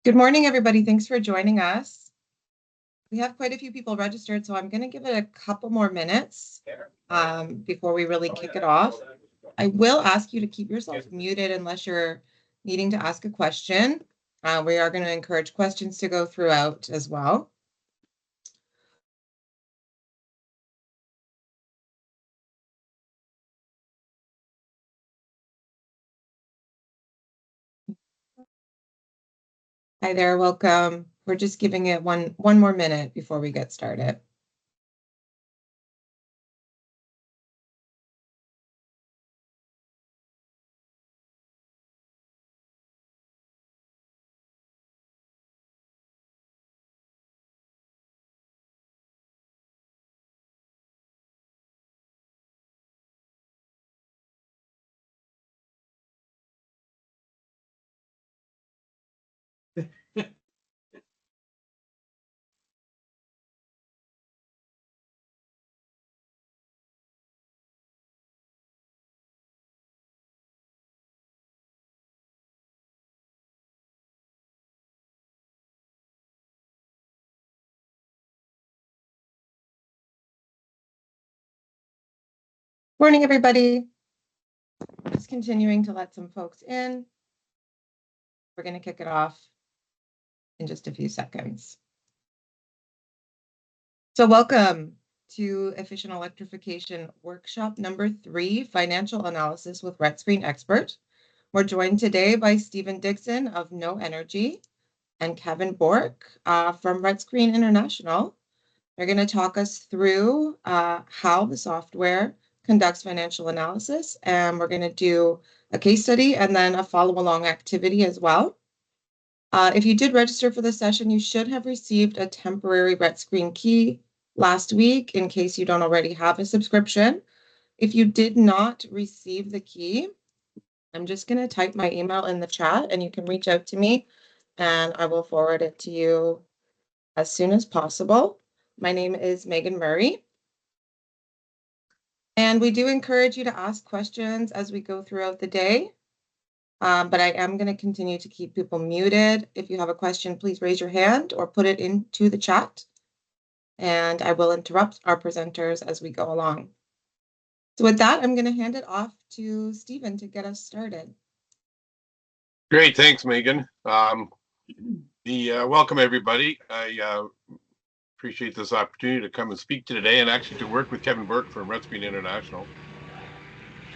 Good morning, everybody. Thanks for joining us. We have quite a few people registered, so I'm going to give it a couple more minutes before we really kick it off. I will ask you to keep yourself muted unless you're needing to ask a question. We are going to encourage questions to go throughout as well. Hi there, welcome. We're just giving it one more minute before we get started. Morning, everybody. Just continuing to let some folks in. We're going to kick it off in just a few seconds. So welcome to Efficient Electrification Workshop number 3, Financial Analysis with RETScreen Expert. We're joined today by Stephen Dixon of No Energy and Kevin Bork from RETScreen International. They're going to talk us through how the software conducts financial analysis, and we're going to do a case study and then a follow-along activity as well. If you did register for the session, you should have received a temporary RETScreen key last week in case you don't already have a subscription. If you did not receive the key, I'm just going to type my email in the chat and you can reach out to me and I will forward it to you as soon as possible. My name is Megan Murray. And we do encourage you to ask questions as we go throughout the day. But I am going to continue to keep people muted. If you have a question, please raise your hand or put it into the chat. And I will interrupt our presenters as we go along. So with that, I'm going to hand it off to Stephen to get us started. Great, thanks, Megan. Welcome, everybody. I appreciate this opportunity to come and speak today and actually to work with Kevin Burke from RETScreen International.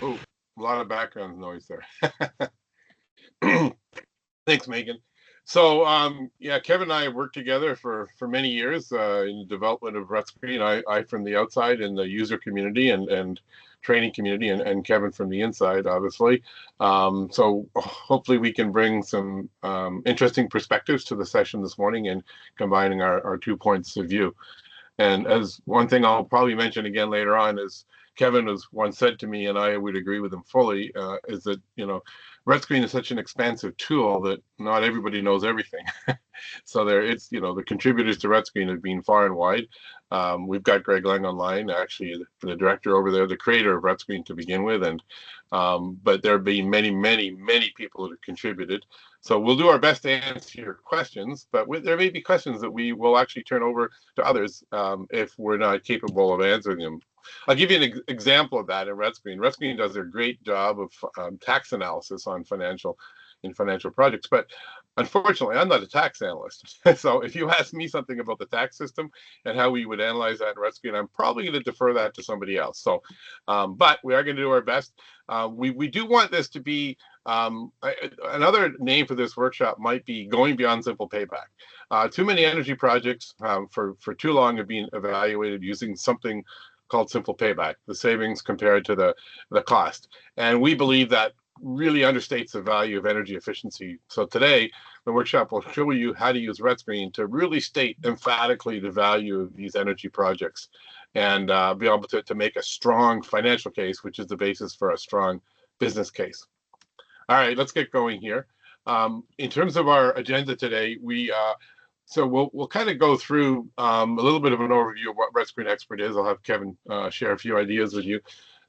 Oh, a lot of background noise there. Thanks, Megan. So, yeah, Kevin and I have worked together for many years in the development of RETScreen. I from the outside in the user community and training community, and Kevin from the inside, obviously. So hopefully we can bring some interesting perspectives to the session this morning and combining our 2 points of view. And as one thing I'll probably mention again later on is Kevin has once said to me, and I would agree with him fully, is that, RETScreen is such an expansive tool that not everybody knows everything. So it's, the contributors to RETScreen have been far and wide. We've got Greg Lang online, actually the director over there, the creator of RETScreen to begin with. And but there have been many, many, many people that have contributed. So we'll do our best to answer your questions, but there may be questions that we will actually turn over to others if we're not capable of answering them. I'll give you an example of that in RETScreen. RETScreen does a great job of tax analysis on financial projects, but unfortunately, I'm not a tax analyst. So if you ask me something about the tax system and how we would analyze that in RETScreen, I'm probably going to defer that to somebody else. So, but we are going to do our best. We do want this to be another name for this workshop might be going beyond simple payback. Too many energy projects for too long have been evaluated using something called simple payback, the savings compared to the cost. And we believe that really understates the value of energy efficiency. So today, the workshop will show you how to use RETScreen to really state emphatically the value of these energy projects and be able to make a strong financial case, which is the basis for a strong business case. All right, let's get going here. In terms of our agenda today, so we'll kind of go through a little bit of an overview of what RETScreen Expert is. I'll have Kevin share a few ideas with you.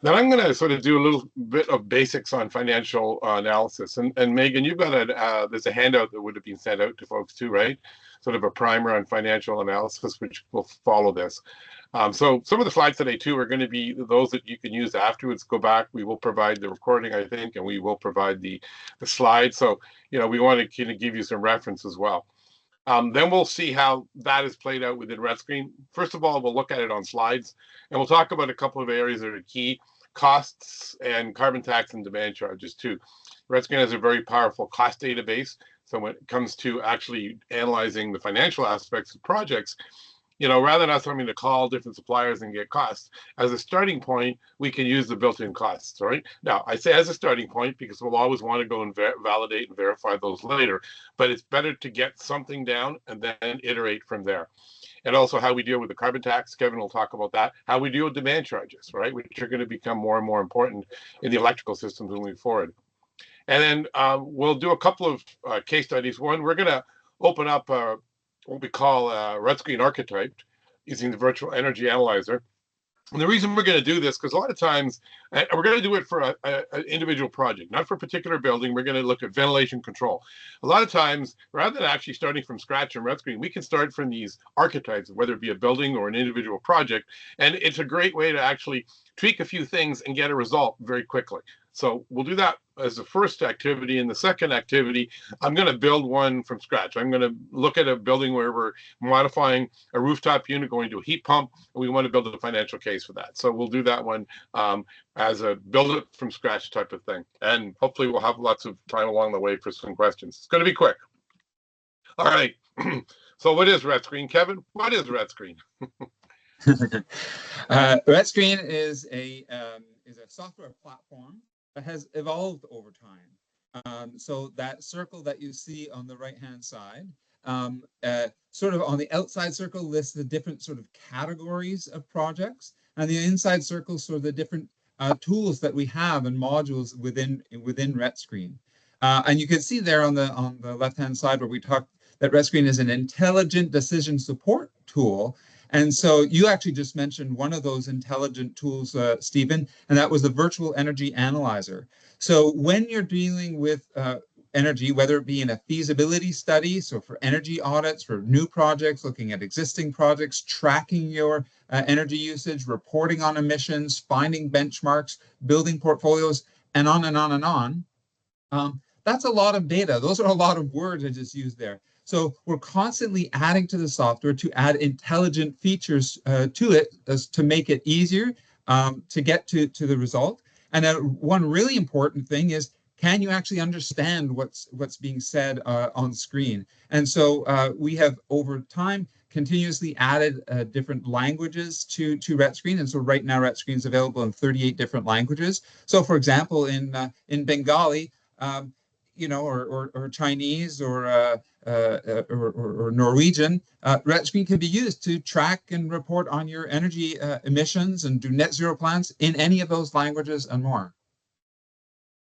Then I'm going to sort of do a little bit of basics on financial analysis. And Megan, you've got there's a handout that would have been sent out to folks too, right? Sort of a primer on financial analysis, which will follow this. So some of the slides today too are going to be those that you can use afterwards. Go back. We will provide the recording, I think, and we will provide the slides. So, we want to kind of give you some reference as well. Then we'll see how that is played out within RETScreen. First of all, we'll look at it on slides, and we'll talk about a couple of areas that are key: costs and carbon tax and demand charges too. RETScreen has a very powerful cost database. So when it comes to actually analyzing the financial aspects of projects, rather than us having to call different suppliers and get costs, as a starting point, we can use the built-in costs, right? Now, I say as a starting point because we'll always want to go and validate and verify those later, but it's better to get something down and then iterate from there. And also how we deal with the carbon tax. Kevin will talk about that. How we deal with demand charges, right? Which are going to become more and more important in the electrical systems moving forward. And then we'll do a couple of case studies. One, we're going to open up what we call RETScreen Archetype using the virtual energy analyzer. And the reason we're going to do this, because a lot of times, and we're going to do it for an individual project, not for a particular building. We're going to look at ventilation control. A lot of times, rather than actually starting from scratch in RETScreen, we can start from these archetypes, whether it be a building or an individual project. And it's a great way to actually tweak a few things and get a result very quickly. So we'll do that as the first activity. And the second activity, I'm going to build one from scratch. I'm going to look at a building where we're modifying a rooftop unit, going to a heat pump, and we want to build a financial case for that. So we'll do that one as a build it from scratch type of thing. And hopefully we'll have lots of time along the way for some questions. It's going to be quick. All right. So what is RETScreen? Kevin, what is RETScreen? RETScreen is a software platform that has evolved over time. So that circle that you see on the right-hand side, sort of on the outside circle lists the different sort of categories of projects, and the inside circle sort of the different tools that we have and modules within RETScreen. And you can see there on the left-hand side where we talk that RETScreen is an intelligent decision support tool. And so you actually just mentioned one of those intelligent tools, Stephen, and that was the virtual energy analyzer. So when you're dealing with energy, whether it be in a feasibility study, so for energy audits, for new projects, looking at existing projects, tracking your energy usage, reporting on emissions, finding benchmarks, building portfolios, and on and on and on, that's a lot of data. Those are a lot of words I just used there. So we're constantly adding to the software to add intelligent features to it to make it easier to get to the result. And one really important thing is, can you actually understand what's being said on screen? And so we have over time continuously added different languages to RETScreen. And so right now RETScreen is available in 38 different languages. So for example, in Bengali, or Chinese or Norwegian, RETScreen can be used to track and report on your energy emissions and do net zero plans in any of those languages and more.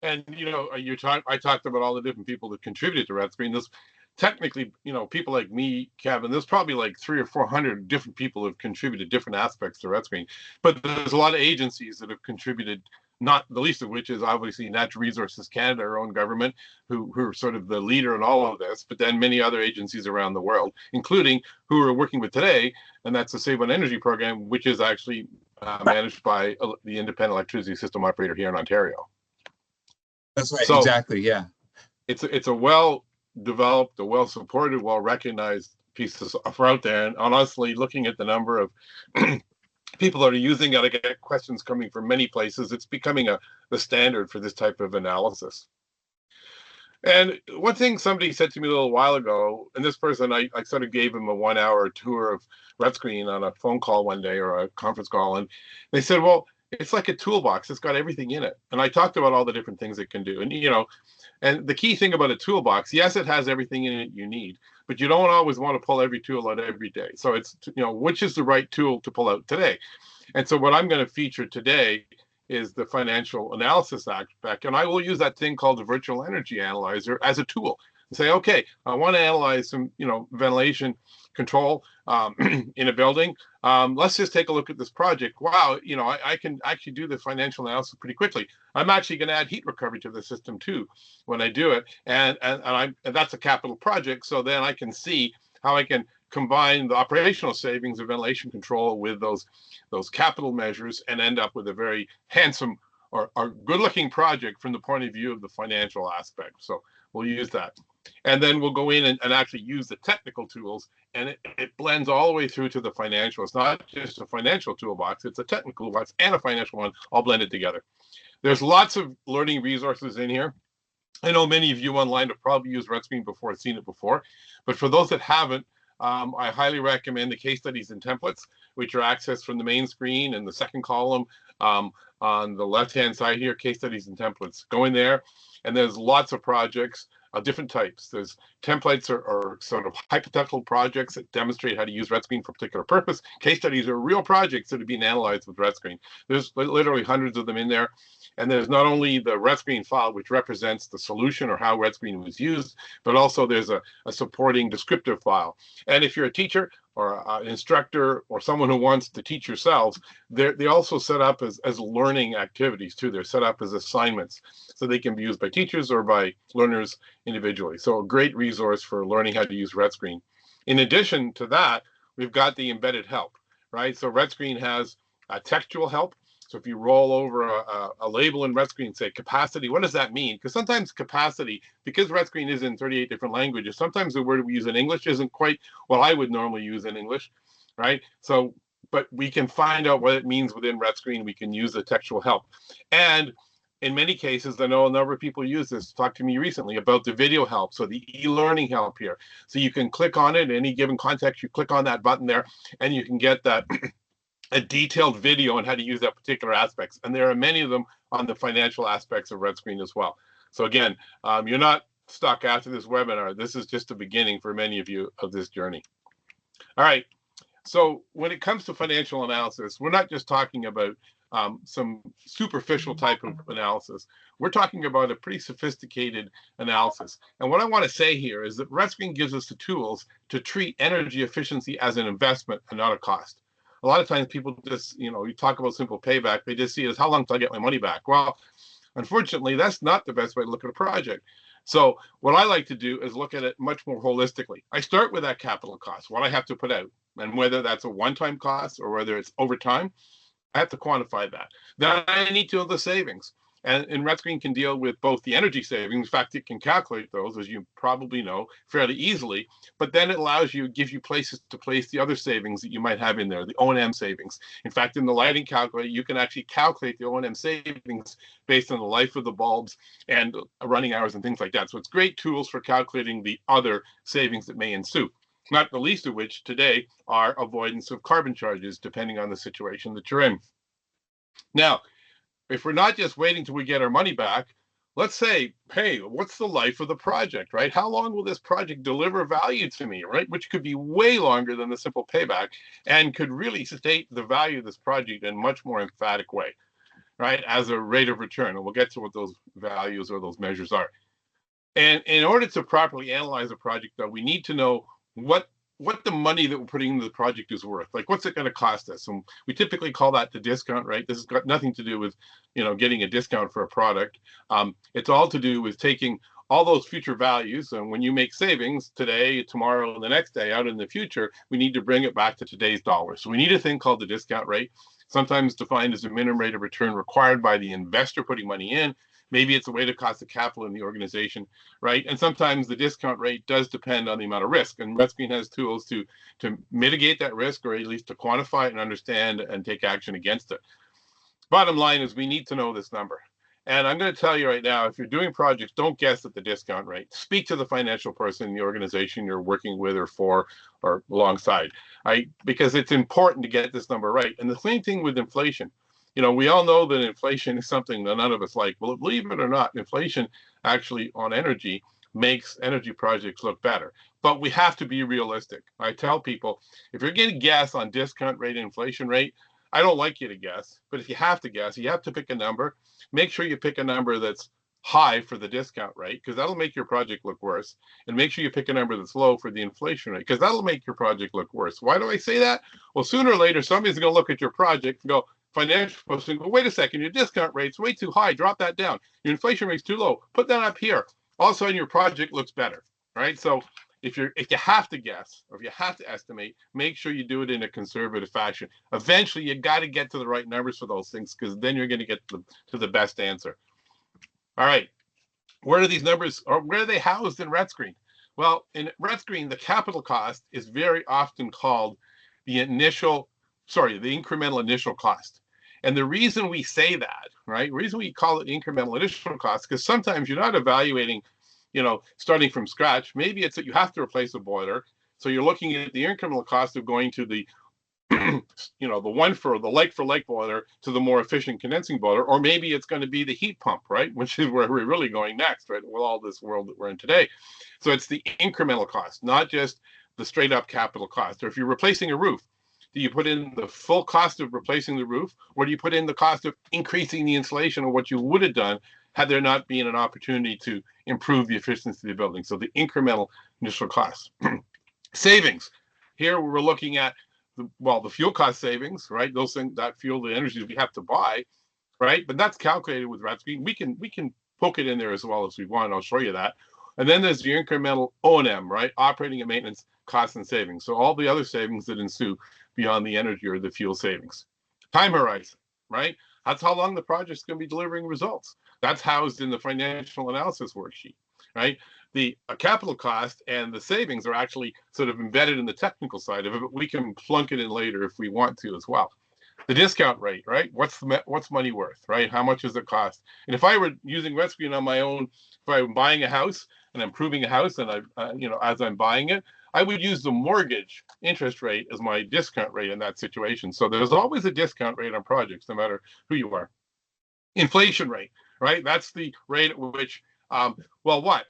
And I talked about all the different people that contributed to RETScreen. There's technically, people like me, Kevin, there's probably like 300 or 400 different people who have contributed different aspects to RETScreen. But there's a lot of agencies that have contributed, not the least of which is obviously Natural Resources Canada, our own government, who are sort of the leader in all of this, but then many other agencies around the world, including who we're working with today, and that's the Save on Energy program, which is actually managed by the Independent Electricity System Operator here in Ontario. That's right, so exactly, yeah. It's a well-developed, a well-supported, well-recognized piece of software out there, and honestly, looking at the number of people that are using it, I get questions coming from many places. It's becoming the standard for this type of analysis. And one thing somebody said to me a little while ago, and this person, I sort of gave him a 1-hour tour of RETScreen on a phone call one day or a conference call, and they said, well, it's like a toolbox. It's got everything in it. And I talked about all the different things it can do. And, and the key thing about a toolbox, yes, it has everything in it you need, but you don't always want to pull every tool out every day. So it's, which is the right tool to pull out today? And so what I'm going to feature today is the financial analysis aspect. And I will use that thing called the virtual energy analyzer as a tool. say, okay, I want to analyze some, ventilation control in a building. Let's just take a look at this project. Wow, I can actually do the financial analysis pretty quickly. I'm actually going to add heat recovery to the system too when I do it, and that's a capital project. So then I can see how I can combine the operational savings of ventilation control with those capital measures and end up with a very handsome or good-looking project from the point of view of the financial aspect. So we'll use that. And then we'll go in and actually use the technical tools, and it blends all the way through to the financial. It's not just a financial toolbox, it's a technical box and a financial one all blended together. There's lots of learning resources in here. I know many of you online have probably used RETScreen before, seen it before, but for those that haven't, I highly recommend the case studies and templates, which are accessed from the main screen and the second column on the left-hand side here, case studies and templates. Go in there, and there's lots of projects of different types. There's templates or sort of hypothetical projects that demonstrate how to use RETScreen for a particular purpose. Case studies are real projects that are being analyzed with RETScreen. There's literally hundreds of them in there. And there's not only the RETScreen file, which represents the solution or how RETScreen was used, but also there's a supporting descriptive file. And if you're a teacher or an instructor or someone who wants to teach yourselves, they also set up as learning activities too. They're set up as assignments, so they can be used by teachers or by learners individually. So a great resource for learning how to use RETScreen. In addition to that, we've got the embedded help, right? So RETScreen has textual help. So if you roll over a label in RETScreen and say capacity, what does that mean? Because sometimes capacity, because RETScreen is in 38 different languages, sometimes the word we use in English isn't quite what I would normally use in English, right? So, but we can find out what it means within RETScreen. We can use the textual help. And in many cases, I know a number of people use this, talked to me recently about the video help, so the e-learning help here. So you can click on it, in any given context, you click on that button there, and you can get that a detailed video on how to use that particular aspects. And there are many of them on the financial aspects of RETScreen as well. So again, you're not stuck after this webinar. This is just the beginning for many of you of this journey. All right. So when it comes to financial analysis, we're not just talking about some superficial type of analysis. We're talking about a pretty sophisticated analysis. And what I want to say here is that RETScreen gives us the tools to treat energy efficiency as an investment and not a cost. A lot of times people just, you talk about simple payback, they just see it as how long till I get my money back? Well, unfortunately, that's not the best way to look at a project. So what I like to do is look at it much more holistically. I start with that capital cost, what I have to put out, and whether that's a one-time cost or whether it's over time, I have to quantify that. Then I need to know the savings. And RETScreen can deal with both the energy savings. In fact, it can calculate those, as you probably know, fairly easily. But then it gives you places to place the other savings that you might have in there, the O&M savings. In fact, in the lighting calculator, you can actually calculate the O&M savings based on the life of the bulbs and running hours and things like that. So it's great tools for calculating the other savings that may ensue. Not the least of which today are avoidance of carbon charges, depending on the situation that you're in. Now, if we're not just waiting till we get our money back, let's say, hey, what's the life of the project, right? How long will this project deliver value to me, right? Which could be way longer than the simple payback and could really state the value of this project in a much more emphatic way, right? As a rate of return. And we'll get to what those values or those measures are. And in order to properly analyze a project, though, we need to know what the money that we're putting into the project is worth. Like, what's it going to cost us? And we typically call that the discount, right? This has got nothing to do with, getting a discount for a product. It's all to do with taking all those future values. And when you make savings today, tomorrow, and the next day out in the future, we need to bring it back to today's dollars. So we need a thing called the discount rate, sometimes defined as the minimum rate of return required by the investor putting money in. Maybe it's a weighted cost of capital in the organization, right? And sometimes the discount rate does depend on the amount of risk. And RETScreen has tools to mitigate that risk, or at least to quantify it and understand and take action against it. Bottom line is we need to know this number. And I'm going to tell you right now, if you're doing projects, don't guess at the discount rate. Speak to the financial person in the organization you're working with or for or alongside, right? Because it's important to get this number right. And the same thing with inflation. We all know that inflation is something that none of us like. Well, believe it or not, inflation actually on energy makes energy projects look better. But we have to be realistic. I tell people, if you're getting guess on discount rate and inflation rate, I don't like you to guess. But if you have to guess, you have to pick a number. Make sure you pick a number that's high for the discount rate, because that'll make your project look worse. And make sure you pick a number that's low for the inflation rate, because that'll make your project look worse. Why do I say that? Well, sooner or later, somebody's going to look at your project and go, financial posting, go, wait a second, your discount rate's way too high. Drop that down. Your inflation rate's too low. Put that up here. All of a sudden, your project looks better, right? So if you have to guess or if you have to estimate, make sure you do it in a conservative fashion. Eventually, you got to get to the right numbers for those things, because then you're going to get to the best answer. All right, where are these numbers, or where are they housed in RETScreen? Well, in RETScreen, the capital cost is very often called the incremental initial cost. And the reason we say that, right, the reason we call it incremental initial cost, because sometimes you're not evaluating, starting from scratch. Maybe it's that you have to replace a boiler. So you're looking at the incremental cost of going to the the like-for-like boiler to the more efficient condensing boiler, or maybe it's going to be the heat pump, right? Which is where we're really going next, right? With all this world that we're in today. So it's the incremental cost, not just the straight up capital cost. Or if you're replacing a roof, do you put in the full cost of replacing the roof, or do you put in the cost of increasing the insulation of what you would have done had there not been an opportunity to improve the efficiency of the building? So the incremental initial cost. Savings. Here we're looking at the fuel cost savings, right? Those things, that fuel, the energy we have to buy, right? But that's calculated with RETScreen. We can poke it in there as well as we want. I'll show you that. And then there's the incremental O&M, right? Operating and maintenance costs and savings. So all the other savings that ensue beyond the energy or the fuel savings. Time horizon, right? That's how long the project's going to be delivering results. That's housed in the financial analysis worksheet, right? The capital cost and the savings are actually sort of embedded in the technical side of it, but we can plunk it in later if we want to as well. The discount rate, right? What's money worth, right? How much does it cost? And if I were using RETScreen on my own, if I'm buying a house and I'm improving a house and as I'm buying it, I would use the mortgage interest rate as my discount rate in that situation. So there's always a discount rate on projects, no matter who you are. Inflation rate, right? That's the rate at which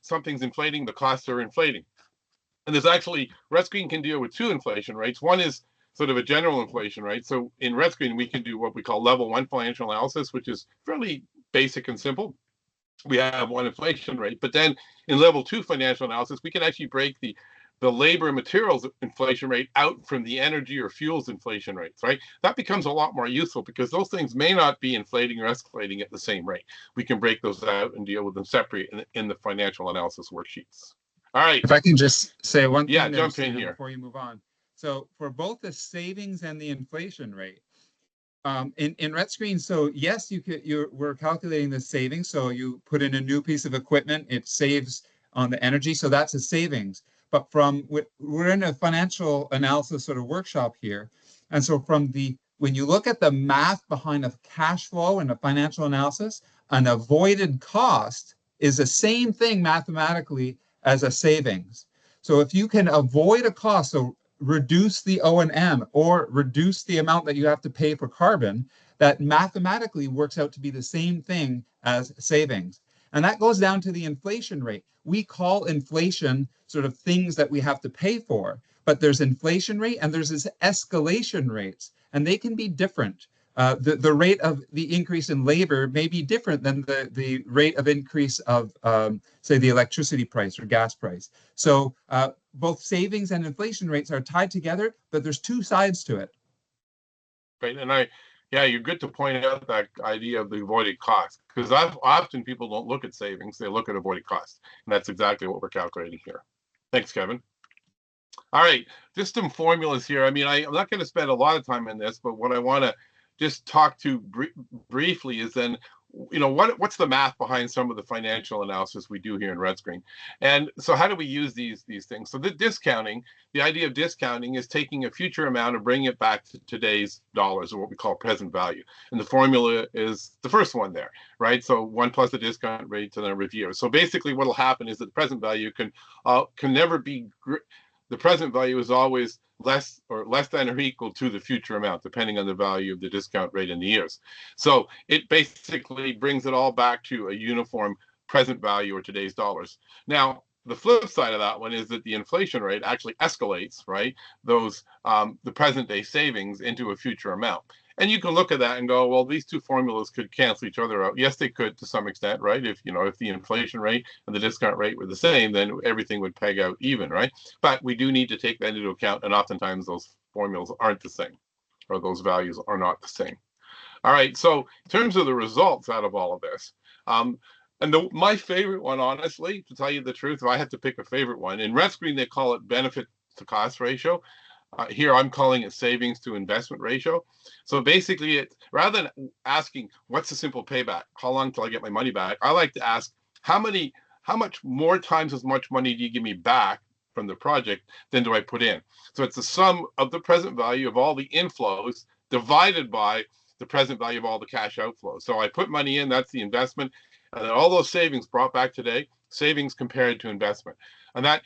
something's inflating, the costs are inflating. And there's actually, RETScreen can deal with two inflation rates. One is sort of a general inflation rate. So in RETScreen, we can do what we call level 1 financial analysis, which is fairly basic and simple. We have one inflation rate, but then in level 2 financial analysis, we can actually break the labor and materials inflation rate out from the energy or fuels inflation rates, right? That becomes a lot more useful because those things may not be inflating or escalating at the same rate. We can break those out and deal with them separate in the financial analysis worksheets. All right. If I can just say one thing, jump in here before you move on. So for both the savings and the inflation rate, in RETScreen, so yes, we're calculating the savings. So you put in a new piece of equipment, it saves on the energy. So that's a savings. But we're in a financial analysis sort of workshop here. And so when you look at the math behind a cash flow and a financial analysis, an avoided cost is the same thing mathematically as a savings. So if you can avoid a cost, so reduce the O&M or reduce the amount that you have to pay for carbon, that mathematically works out to be the same thing as savings. And that goes down to the inflation rate. We call inflation sort of things that we have to pay for, but there's inflation rate and there's this escalation rates, and they can be different. The rate of the increase in labor may be different than the rate of increase of, say, the electricity price or gas price. So both savings and inflation rates are tied together, but there's two sides to it. Right, and you're good to point out that idea of the avoided cost, because often people don't look at savings, they look at avoided costs, and that's exactly what we're calculating here. Thanks, Kevin. All right, just some formulas here. I mean, I'm not going to spend a lot of time on this, but what I want to just talk to briefly is then, what's the math behind some of the financial analysis we do here in RETScreen? And so how do we use these things? So the idea of discounting is taking a future amount and bringing it back to today's dollars, or what we call present value. And the formula is the first one there, right? So 1 plus the discount rate to the number of years. So basically what will happen is that the present value can never be, the present value is always less than or equal to the future amount, depending on the value of the discount rate in the years. So it basically brings it all back to a uniform present value or today's dollars. Now, the flip side of that one is that the inflation rate actually escalates, right, those the present day savings into a future amount. And you can look at that and go, well, these two formulas could cancel each other out. Yes, they could to some extent, right? If if the inflation rate and the discount rate were the same, then everything would peg out even, right? But we do need to take that into account, and oftentimes those formulas aren't the same, or those values are not the same. All right, so in terms of the results out of all of this, and my favorite one, honestly, to tell you the truth, if I had to pick a favorite one, in RETScreen they call it benefit to cost ratio. Here I'm calling it savings to investment ratio. So basically, it rather than asking what's the simple payback, how long till I get my money back, I like to ask how much more times as much money do you give me back from the project than do I put in? So it's the sum of the present value of all the inflows divided by the present value of all the cash outflows. So I put money in, that's the investment, and then all those savings brought back today, savings compared to investment. And that,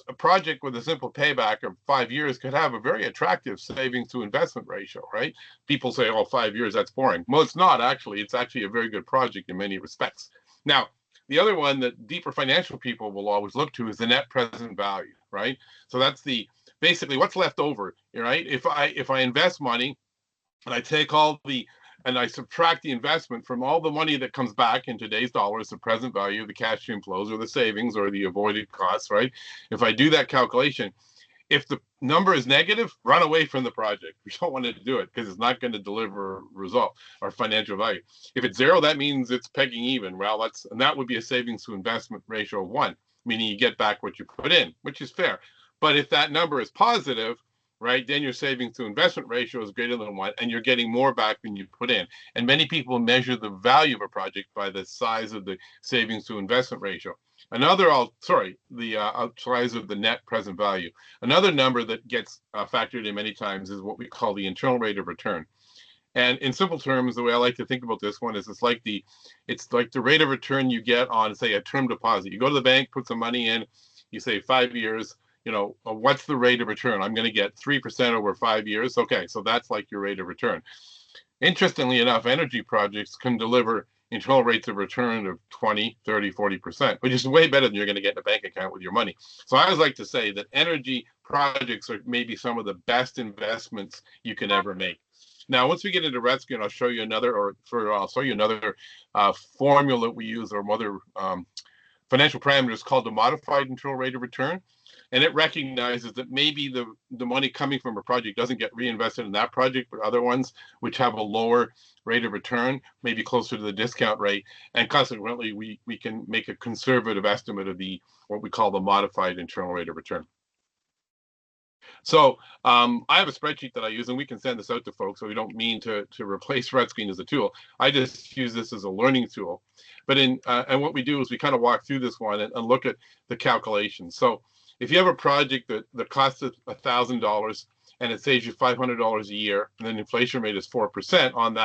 a project with a simple payback of 5 years could have a very attractive savings to investment ratio, right? People say, oh, 5 years, that's boring. Well, it's not actually. It's actually a very good project in many respects. Now, the other one that deeper financial people will always look to is the net present value, right? So that's basically what's left over, right? If I invest money and I take and I subtract the investment from all the money that comes back in today's dollars, the present value, the cash inflows or the savings or the avoided costs, right? If I do that calculation, if the number is negative, run away from the project. We don't want to do it because it's not going to deliver result or financial value. If it's zero, that means it's pegging even. Well, that would be a savings to investment ratio of 1, meaning you get back what you put in, which is fair. But if that number is positive, right, then your savings to investment ratio is greater than 1, and you're getting more back than you put in. And many people measure the value of a project by the size of the savings to investment ratio. The size of the net present value. Another number that gets factored in many times is what we call the internal rate of return. And in simple terms, the way I like to think about this one is it's like the rate of return you get on, say, a term deposit. You go to the bank, put some money in, you say 5 years, what's the rate of return? I'm going to get 3% over 5 years. Okay, so that's like your rate of return. Interestingly enough, energy projects can deliver internal rates of return of 20, 30, 40%, which is way better than you're going to get in a bank account with your money. So I always like to say that energy projects are maybe some of the best investments you can ever make. Now, once we get into RETScreen, I'll show you another formula that we use, or other financial parameters called the modified internal rate of return. And it recognizes that maybe the money coming from a project doesn't get reinvested in that project, but other ones which have a lower rate of return, maybe closer to the discount rate. And consequently, we can make a conservative estimate of what we call the modified internal rate of return. So I have a spreadsheet that I use, and we can send this out to folks, so we don't mean to replace RETScreen as a tool. I just use this as a learning tool. But and what we do is we kind of walk through this one and look at the calculations. So if you have a project that costs $1,000 and it saves you $500 a year, and then the inflation rate is 4% on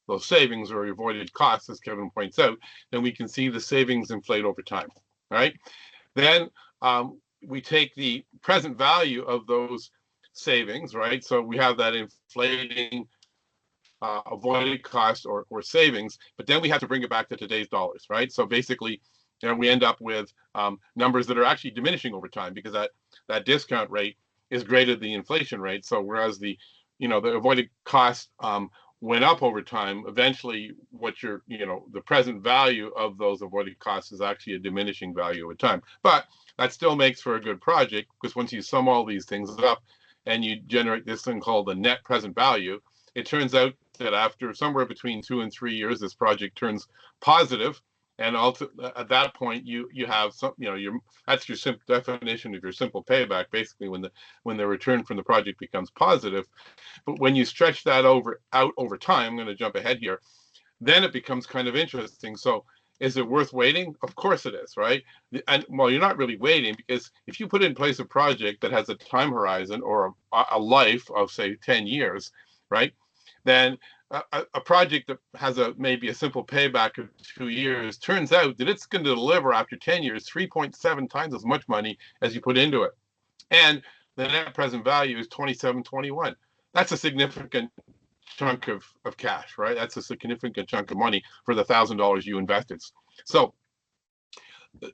those savings or avoided costs, as Kevin points out, then we can see the savings inflate over time, right? Then we take the present value of those savings, right? So we have that inflating avoided cost or savings, but then we have to bring it back to today's dollars, right? So basically, we end up with numbers that are actually diminishing over time because that discount rate is greater than the inflation rate. So whereas the avoided cost went up over time, eventually the present value of those avoided costs is actually a diminishing value over time. But that still makes for a good project, because once you sum all these things up and you generate this thing called the net present value, it turns out that after somewhere between 2 and 3 years, this project turns positive. And also at that point, you have some, that's your simple definition of your simple payback, basically when the return from the project becomes positive. But when you stretch that out over time, I'm going to jump ahead here, then it becomes kind of interesting. So is it worth waiting? Of course it is, right? And well, you're not really waiting, because if you put in place a project that has a time horizon or a life of, say, 10 years, right, then a project that has maybe a simple payback of 2 years, turns out that it's going to deliver after 10 years 3.7 times as much money as you put into it. And the net present value is 27.21. That's a significant chunk of cash, right? That's a significant chunk of money for the $1,000 you invested. So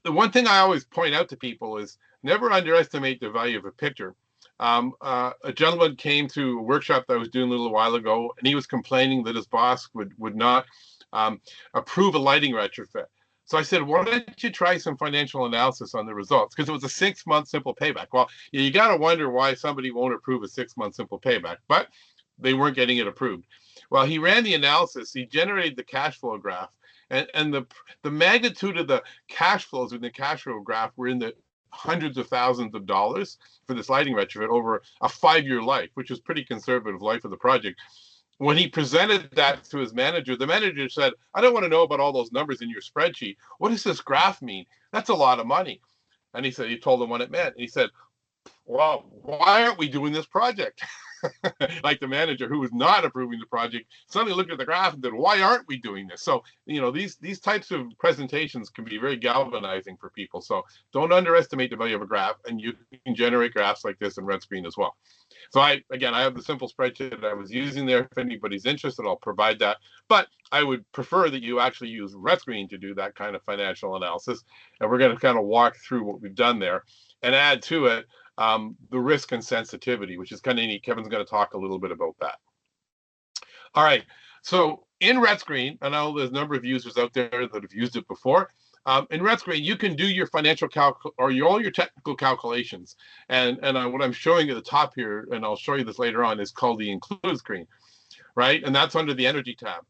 the one thing I always point out to people is never underestimate the value of a picture. A gentleman came to a workshop that I was doing a little while ago, and he was complaining that his boss would not approve a lighting retrofit. So I said, why don't you try some financial analysis on the results? Because it was a 6-month simple payback. Well, you got to wonder why somebody won't approve a 6-month simple payback, but they weren't getting it approved. Well, he ran the analysis. He generated the cash flow graph, and the magnitude of the cash flows in the cash flow graph were in the hundreds of thousands of dollars for this lighting retrofit over a 5-year life, which is pretty conservative life of the project. When he presented that to his manager, the manager said, I don't want to know about all those numbers in your spreadsheet. What does this graph mean? That's a lot of money. And he told him what it meant. And he said, well, why aren't we doing this project? Like the manager who was not approving the project suddenly looked at the graph and said, why aren't we doing this? So, these types of presentations can be very galvanizing for people. So don't underestimate the value of a graph, and you can generate graphs like this in RETScreen as well. So I have the simple spreadsheet that I was using there. If anybody's interested, I'll provide that. But I would prefer that you actually use RETScreen to do that kind of financial analysis. And we're going to kind of walk through what we've done there and add to it the risk and sensitivity, which is kind of neat. Kevin's going to talk a little bit about that. All right. So in RETScreen, I know there's a number of users out there that have used it before. In RETScreen, you can do your financial all your technical calculations. And what I'm showing at the top here, and I'll show you this later on, is called the include screen, right? And that's under the energy tab.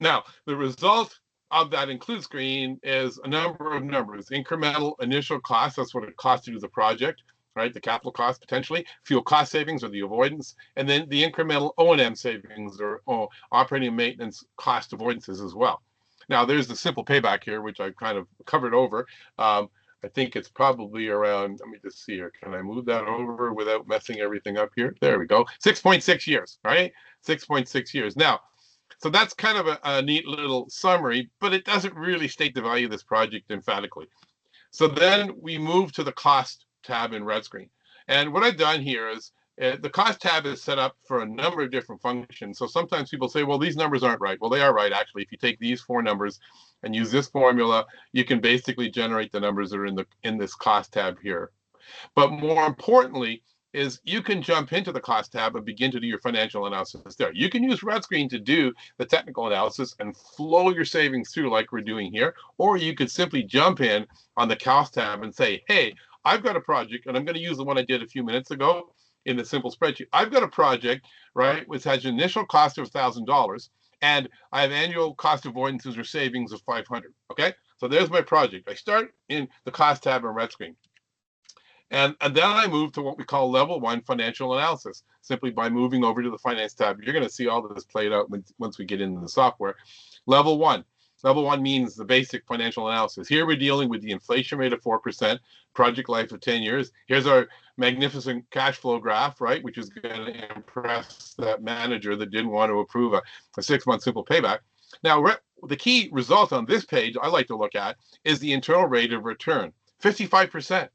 Now, the result of that include screen is a number of numbers. Incremental initial cost, that's what it costs to do the project, right? The capital cost potentially, fuel cost savings or the avoidance, and then the incremental O&M savings or operating and maintenance cost avoidances as well. Now, there's the simple payback here, which I've kind of covered over. I think it's probably around, let me just see here. Can I move that over without messing everything up here? There we go. 6.6 years, right? 6.6 years. Now, so that's kind of a neat little summary, but it doesn't really state the value of this project emphatically. So then we move to the cost tab in RETScreen. And what I've done here is the cost tab is set up for a number of different functions. So sometimes people say, well, these numbers aren't right. Well, they are right, actually. If you take these 4 numbers and use this formula, you can basically generate the numbers that are in this cost tab here. But more importantly is you can jump into the cost tab and begin to do your financial analysis there. You can use RETScreen to do the technical analysis and flow your savings through like we're doing here, or you could simply jump in on the cost tab and say, hey, I've got a project, and I'm going to use the one I did a few minutes ago in the simple spreadsheet. I've got a project, right, which has an initial cost of $1,000, and I have annual cost avoidances or savings of $500. Okay, so there's my project. I start in the cost tab in RETScreen. And then I move to what we call level 1 financial analysis. Simply by moving over to the finance tab, you're going to see all of this played out once we get into the software. Level 1. Level 1 means the basic financial analysis. Here we're dealing with the inflation rate of 4%, project life of 10 years. Here's our magnificent cash flow graph, right, which is going to impress that manager that didn't want to approve a 6-month simple payback. Now, the key result on this page I like to look at is the internal rate of return, 55%.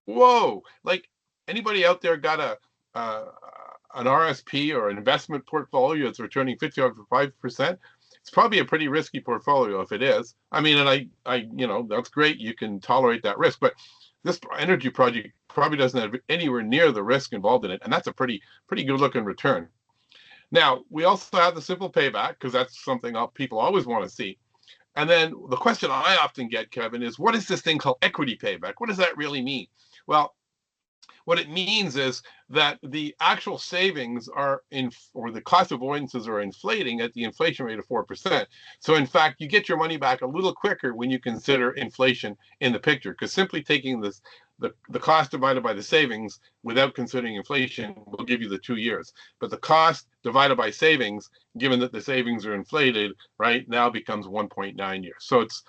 Whoa, like anybody out there got an RSP or an investment portfolio that's returning 55%? It's probably a pretty risky portfolio if it is. I mean, and I that's great. You can tolerate that risk, but this energy project probably doesn't have anywhere near the risk involved in it. And that's a pretty good looking return. Now, we also have the simple payback because that's something people always want to see. And then the question I often get, Kevin, is what is this thing called equity payback? What does that really mean? Well, what it means is that the actual savings or the cost avoidances are inflating at the inflation rate of 4%. So in fact, you get your money back a little quicker when you consider inflation in the picture, because simply taking the cost divided by the savings without considering inflation will give you the 2 years. But the cost divided by savings, given that the savings are inflated, right, now becomes 1.9 years. So it's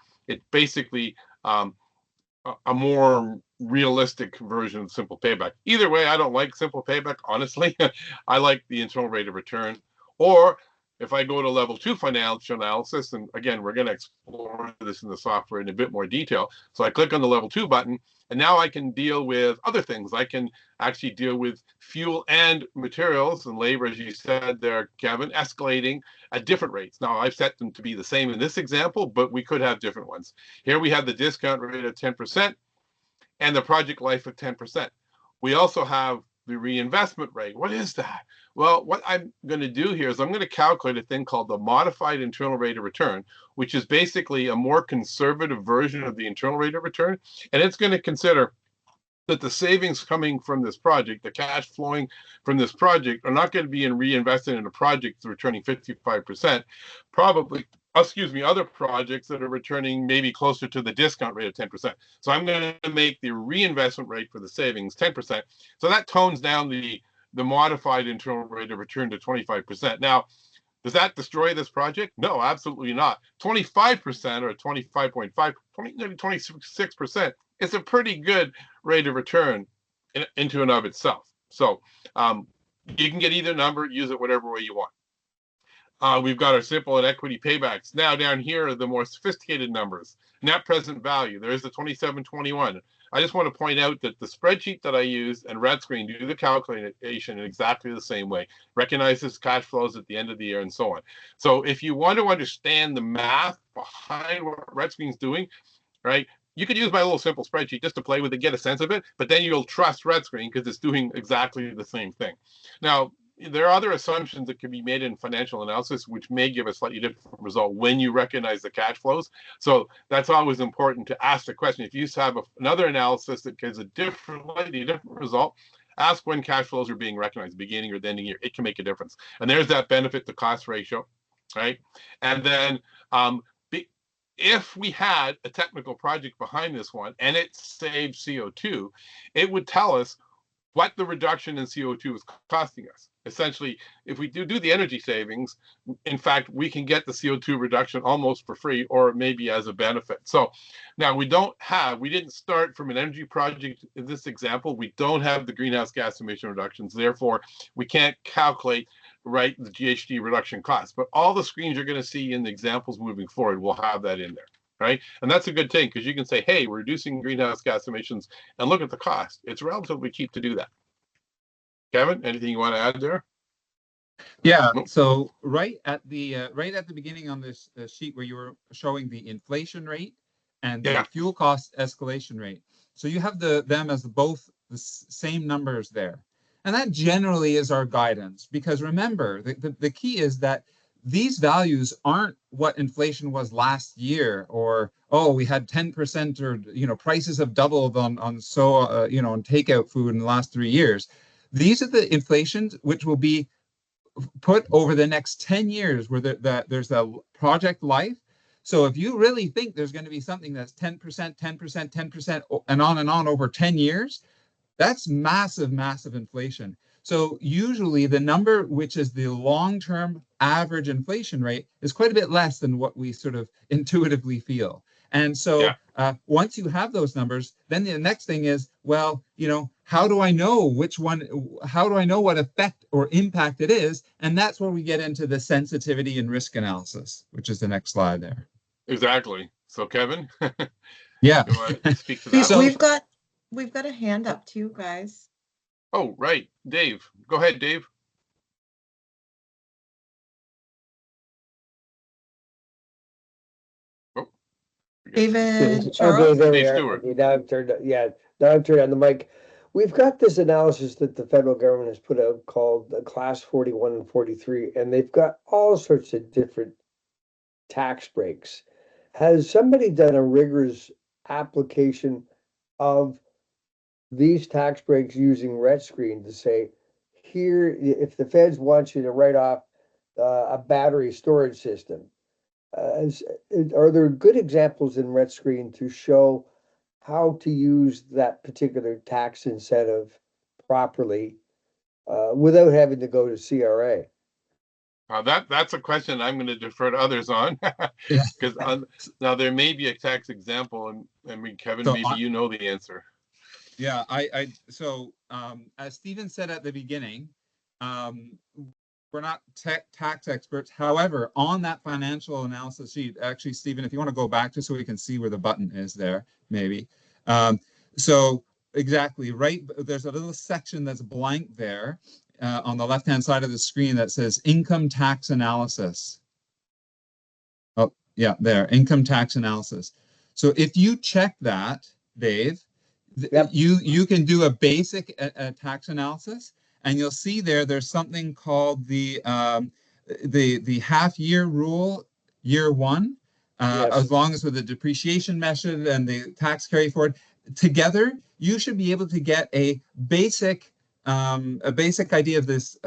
basically a more realistic version of simple payback. Either way, I don't like simple payback, honestly. I like the internal rate of return. Or if I go to level 2 financial analysis, and again, we're going to explore this in the software in a bit more detail. So I click on the level 2 button, and now I can deal with other things. I can actually deal with fuel and materials and labor, as you said there, Kevin, escalating at different rates. Now, I've set them to be the same in this example, but we could have different ones. Here we have the discount rate of 10% and the project life of 10%. We also have the reinvestment rate. What is that? Well, what I'm going to do here is I'm going to calculate a thing called the modified internal rate of return, which is basically a more conservative version of the internal rate of return. And it's going to consider that the savings coming from this project, the cash flowing from this project, are not going to be reinvested in a project that's returning 55%, probably, other projects that are returning maybe closer to the discount rate of 10%. So I'm going to make the reinvestment rate for the savings 10%. So that tones down the modified internal rate of return to 25%. Now, does that destroy this project? No, absolutely not. 25% or 25.5, 26% is a pretty good rate of return into and of itself. So you can get either number, use it whatever way you want. We've got our simple and equity paybacks. Now down here are the more sophisticated numbers. Net present value, there's the 2721. I just want to point out that the spreadsheet that I use and RETScreen do the calculation in exactly the same way. Recognizes cash flows at the end of the year and so on. So if you want to understand the math behind what RETScreen's doing, right, you could use my little simple spreadsheet just to play with it, get a sense of it, but then you'll trust RETScreen because it's doing exactly the same thing. Now, there are other assumptions that can be made in financial analysis, which may give a slightly different result when you recognize the cash flows. So that's always important to ask the question. If you have another analysis that gives a different result, ask when cash flows are being recognized, beginning or the ending year. It can make a difference. And there's that benefit to cost ratio, right? And then if we had a technical project behind this one and it saved CO2, it would tell us what the reduction in CO2 is costing us. Essentially, if we do the energy savings, in fact, we can get the CO2 reduction almost for free or maybe as a benefit. So now we didn't start from an energy project in this example. We don't have the greenhouse gas emission reductions. Therefore, we can't calculate, right, the GHG reduction cost. But all the screens you're going to see in the examples moving forward will have that in there. Right? And that's a good thing because you can say, hey, we're reducing greenhouse gas emissions and look at the cost. It's relatively cheap to do that. Kevin, anything you want to add there? Yeah. Nope. So right at the beginning on this sheet where you were showing the inflation rate and the fuel cost escalation rate. So you have them as both the same numbers there. And that generally is our guidance because remember, the key is that these values aren't what inflation was last year, or we had 10% or prices have doubled on on takeout food in the last 3 years. These are the inflations which will be put over the next 10 years, where there's a project life. So if you really think there's going to be something that's 10%, 10%, 10%, and on over 10 years, that's massive, massive inflation. So usually the number, which is the long-term average inflation rate, is quite a bit less than what we sort of intuitively feel. And so once you have those numbers, then the next thing is, well, how do I know which one, how do I know what effect or impact it is? And that's where we get into the sensitivity and risk analysis, which is the next slide there. Exactly. So Kevin, yeah, you want to speak to that? So we've got a hand up too, guys. Oh, right. Dave. Go ahead, Dave. Oh, David Charles. Okay, there Dave we are. Stewart. Okay, now I've turned on the mic. We've got this analysis that the federal government has put out called the Class 41 and 43, and they've got all sorts of different tax breaks. Has somebody done a rigorous application of these tax breaks using RETScreen to say, here, if the feds want you to write off a battery storage system, are there good examples in RETScreen to show how to use that particular tax incentive properly without having to go to CRA? That's a question I'm going to defer to others on, because now there may be a tax example, and I mean, Kevin, so maybe you know the answer. Yeah, so as Stephen said at the beginning, we're not tax experts. However, on that financial analysis sheet, actually, Stephen, if you want to go back just so we can see where the button is there, maybe. So exactly, right, there's a little section that's blank there on the left-hand side of the screen that says income tax analysis. Oh, yeah, there, income tax analysis. So if you check that, Dave, Yep. You can do a basic tax analysis, and you'll see there's something called the half year rule, year one, Yes. as long as with the depreciation method and the tax carry forward together, you should be able to get a basic idea of this,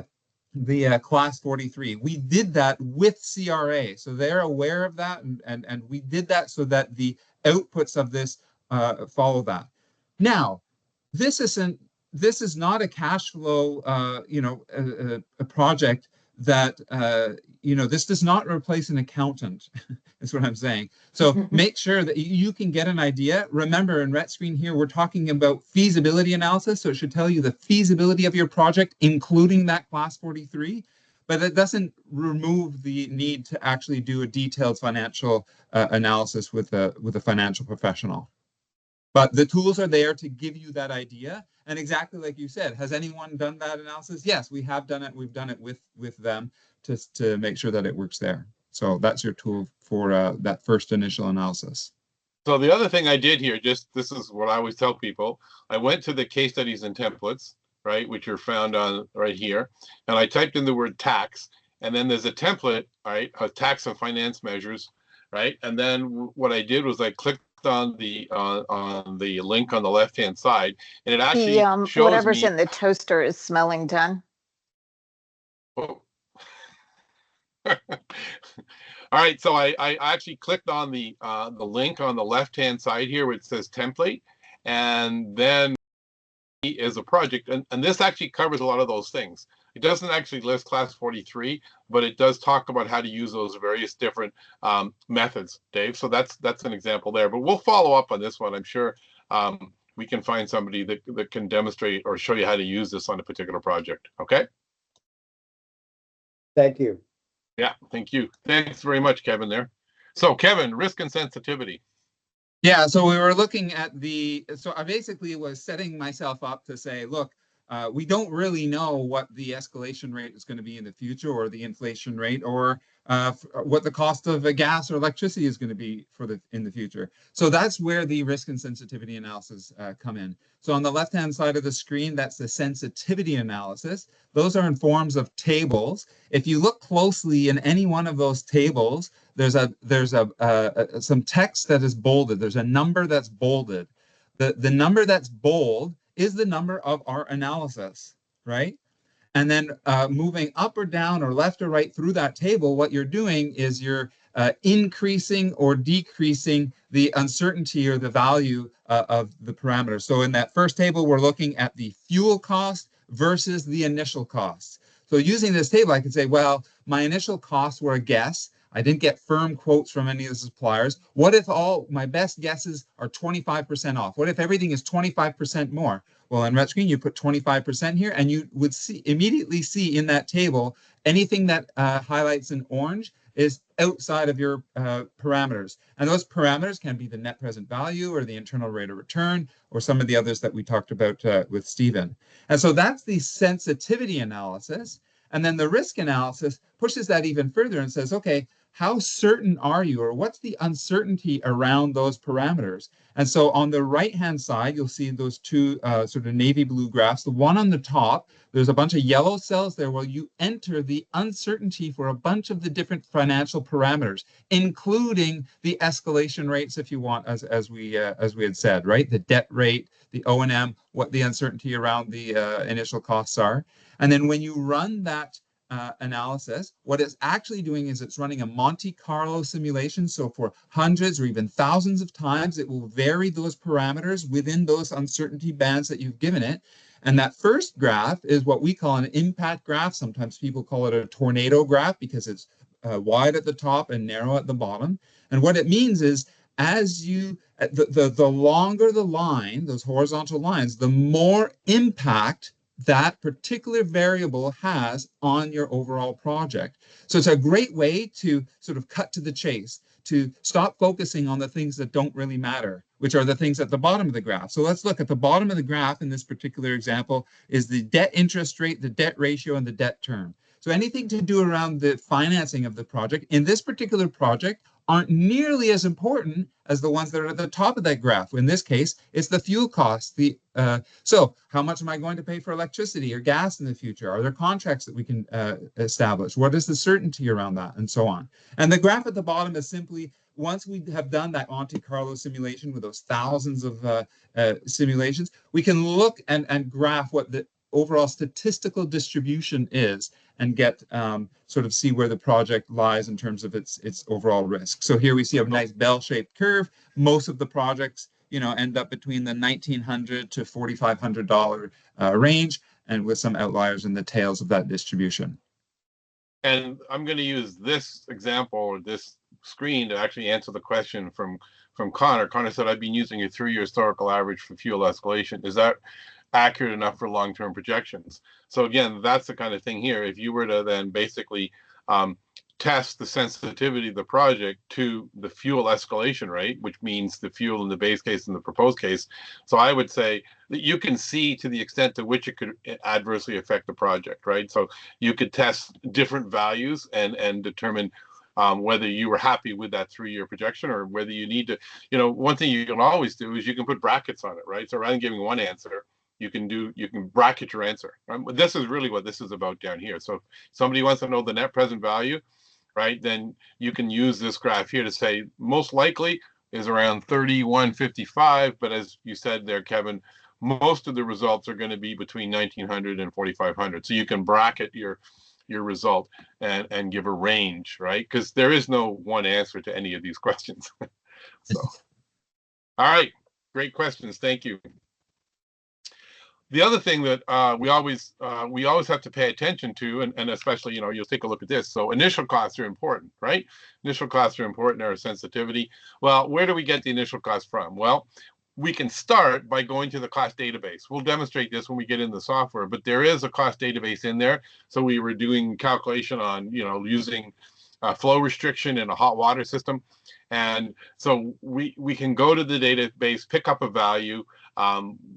the class 43. We did that with CRA, so they're aware of that, and we did that so that the outputs of this follow that. Now, this is not a cash flow, a project that, this does not replace an accountant, is what I'm saying. So make sure that you can get an idea. Remember, in RETScreen here, we're talking about feasibility analysis, so it should tell you the feasibility of your project, including that class 43, but it doesn't remove the need to actually do a detailed financial analysis with a financial professional. But the tools are there to give you that idea. And exactly like you said, has anyone done that analysis? Yes, we have done it. We've done it with them to make sure that it works there. So that's your tool for that first initial analysis. So the other thing I did here, this is what I always tell people. I went to the case studies and templates, right, which are found on right here, and I typed in the word tax, and then there's a template, right, of tax and finance measures, right, and then what I did was I clicked on the link on the left hand side, and it actually shows whatever's me, in the toaster is smelling done. oh. All right, so I actually clicked on the link on the left hand side here where it says template, and then is a project, and this actually covers a lot of those things. It doesn't actually list class 43, but it does talk about how to use those various different methods, Dave. So that's an example there. But we'll follow up on this one. I'm sure we can find somebody that can demonstrate or show you how to use this on a particular project. Okay. Thank you. Yeah, thank you. Thanks very much, Kevin, there. So Kevin, risk and sensitivity. Yeah, so we were looking at so I basically was setting myself up to say, look, we don't really know what the escalation rate is going to be in the future, or the inflation rate, or what the cost of gas or electricity is going to be in the future. So that's where the risk and sensitivity analysis come in. So on the left-hand side of the screen, that's the sensitivity analysis. Those are in forms of tables. If you look closely in any one of those tables, there's some text that is bolded. There's a number that's bolded. The number that's bold is the number of our analysis, right? And then moving up or down or left or right through that table, what you're doing is you're increasing or decreasing the uncertainty or the value of the parameters. So in that first table, we're looking at the fuel cost versus the initial costs. So using this table, I can say, well, my initial costs were a guess. I didn't get firm quotes from any of the suppliers. What if all my best guesses are 25% off? What if everything is 25% more? Well, in RETScreen, you put 25% here, and you would immediately see in that table anything that highlights in orange is outside of your parameters. And those parameters can be the net present value or the internal rate of return or some of the others that we talked about with Stephen. And so that's the sensitivity analysis. And then the risk analysis pushes that even further and says, okay, how certain are you, or what's the uncertainty around those parameters? And so on the right-hand side, you'll see those two sort of navy blue graphs. The one on the top, there's a bunch of yellow cells there where you enter the uncertainty for a bunch of the different financial parameters, including the escalation rates, if you want, as we had said, right? The debt rate, the O&M, what the uncertainty around the initial costs are. And then when you run that analysis, what it's actually doing is it's running a Monte Carlo simulation. So for hundreds or even thousands of times, it will vary those parameters within those uncertainty bands that you've given it. And that first graph is what we call an impact graph. Sometimes people call it a tornado graph because it's wide at the top and narrow at the bottom. And what it means is as the longer the line, those horizontal lines, the more impact that particular variable has on your overall project. So it's a great way to sort of cut to the chase, to stop focusing on the things that don't really matter, which are the things at the bottom of the graph. So let's look at the bottom of the graph in this particular example is the debt interest rate, the debt ratio, and the debt term. So anything to do around the financing of the project. In this particular project, aren't nearly as important as the ones that are at the top of that graph. In this case, it's the fuel costs. So how much am I going to pay for electricity or gas in the future? Are there contracts that we can establish? What is the certainty around that, and so on? And the graph at the bottom is simply, once we have done that Monte Carlo simulation with those thousands of simulations, we can look and graph what the overall statistical distribution is, and get sort of see where the project lies in terms of its overall risk. So here we see a nice bell-shaped curve. Most of the projects, end up between the $1,900 to $4,500 range, and with some outliers in the tails of that distribution. And I'm going to use this example or this screen to actually answer the question from Connor. Connor said, I've been using a 3-year historical average for fuel escalation. Is that accurate enough for long-term projections? So again, that's the kind of thing here. If you were to then basically test the sensitivity of the project to the fuel escalation rate, which means the fuel in the base case and the proposed case. So I would say that you can see to the extent to which it could adversely affect the project, right? So you could test different values and determine whether you were happy with that 3-year projection, or whether you need to, one thing you can always do is you can put brackets on it, right? So rather than giving one answer, you can bracket your answer. This is really what this is about down here. So if somebody wants to know the net present value, right, then you can use this graph here to say most likely is around 3155, but as you said there, Kevin, most of the results are going to be between 1900 and 4500. So you can bracket your result and give a range, right? Because there is no one answer to any of these questions. So, all right, great questions. Thank you. The other thing that we always have to pay attention to, and especially, you'll take a look at this. So initial costs are important, right? Initial costs are important, our sensitivity. Well, where do we get the initial cost from? Well, we can start by going to the cost database. We'll demonstrate this when we get into the software, but there is a cost database in there. So we were doing calculation on, using flow restriction in a hot water system. And so we can go to the database, pick up a value.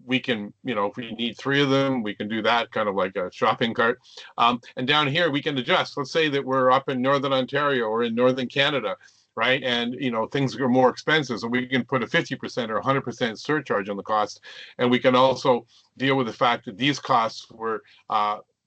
We can, if we need 3 of them, we can do that, kind of like a shopping cart. And down here, we can adjust. Let's say that we're up in Northern Ontario or in Northern Canada, right? And, things are more expensive. So we can put a 50% or 100% surcharge on the cost. And we can also deal with the fact that these costs were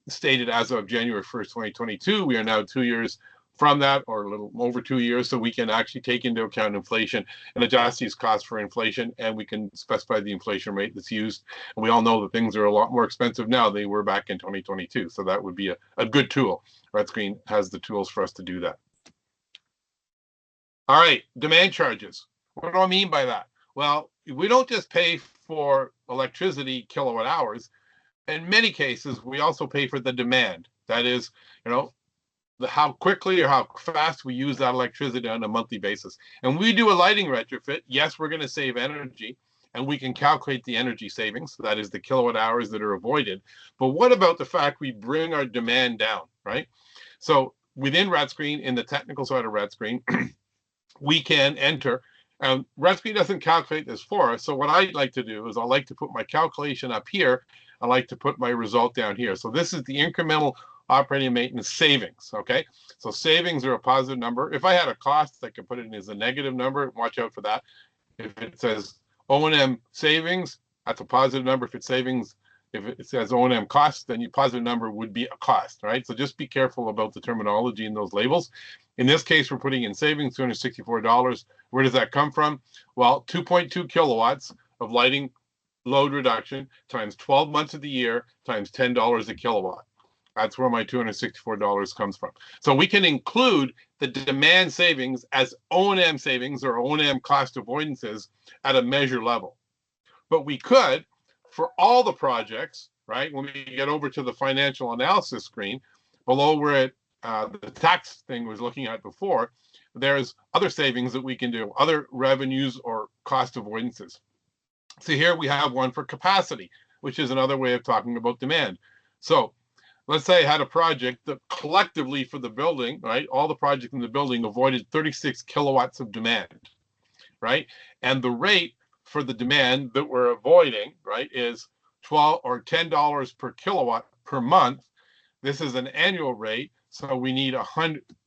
stated as of January 1st, 2022. We are now 2 years from that, or a little over 2 years, so we can actually take into account inflation and adjust these costs for inflation, and we can specify the inflation rate that's used. And we all know that things are a lot more expensive now than they were back in 2022, so that would be a good tool. RETScreen has the tools for us to do that. All right, demand charges. What do I mean by that? Well, we don't just pay for electricity kilowatt hours. In many cases, we also pay for the demand. That is, how quickly or how fast we use that electricity on a monthly basis. And we do a lighting retrofit. Yes, we're going to save energy, and we can calculate the energy savings. That is the kilowatt hours that are avoided. But what about the fact we bring our demand down, right? So within RETScreen, in the technical side of RETScreen, we can enter. RETScreen doesn't calculate this for us. So what I like to do is I like to put my calculation up here. I like to put my result down here. So this is the incremental operating and maintenance savings, okay? So savings are a positive number. If I had a cost, I could put it in as a negative number. Watch out for that. If it says O&M savings, that's a positive number. If it's savings, if it says O&M costs, then your positive number would be a cost, right? So just be careful about the terminology in those labels. In this case, we're putting in savings, $264. Where does that come from? Well, 2.2 kilowatts of lighting load reduction times 12 months of the year times $10 a kilowatt. That's where my $264 comes from. So we can include the demand savings as O&M savings or O&M cost avoidances at a measure level. But we could, for all the projects, right, when we get over to the financial analysis screen, below where the tax thing was looking at before, there's other savings that we can do, other revenues or cost avoidances. So here we have one for capacity, which is another way of talking about demand. So let's say I had a project that collectively for the building, right, all the projects in the building avoided 36 kilowatts of demand, right? And the rate for the demand that we're avoiding, right, is $12 or $10 per kilowatt per month. This is an annual rate, so we need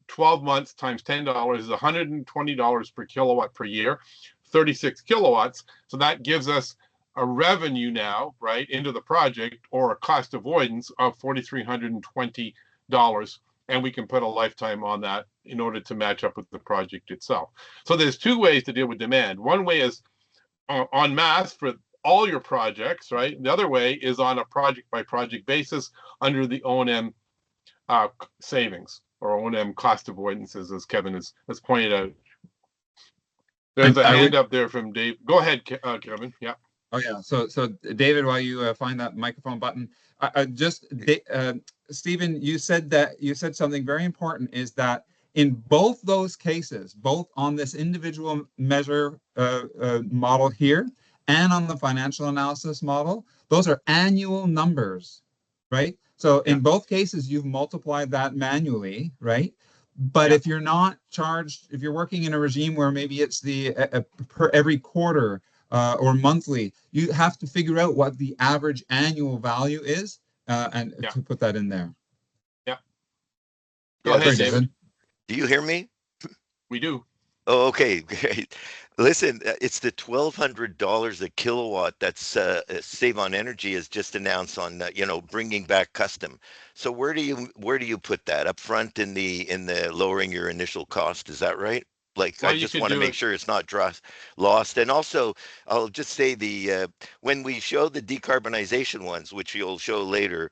12 months times $10 is $120 per kilowatt per year, 36 kilowatts. So that gives us a revenue now, right, into the project, or a cost avoidance of $4,320. And we can put a lifetime on that in order to match up with the project itself. So there's two ways to deal with demand. One way is en masse for all your projects, right? The other way is on a project by project basis under the O&M savings, or O&M cost avoidances, as Kevin has pointed out. There's a hand up there from Dave. Go ahead, Kevin. Yeah. Oh yeah. So David, while you find that microphone button, Stephen, you said something very important, is that in both those cases, both on this individual measure model here and on the financial analysis model, those are annual numbers, right? So in both cases, you've multiplied that manually, right? But if you're not charged, if you're working in a regime where maybe it's the per every quarter or monthly, you have to figure out what the average annual value is and to put that in there. Yeah. Go ahead, David. Do you hear me? We do. Oh, okay, great. Listen, it's the $1,200 a kilowatt that's Save on Energy has just announced on bringing back custom. So where do you put that up front in the lowering your initial cost? Is that right? Like, well, I just want to make sure it's not lost. And also, I'll just say when we show the decarbonization ones, which you'll show later,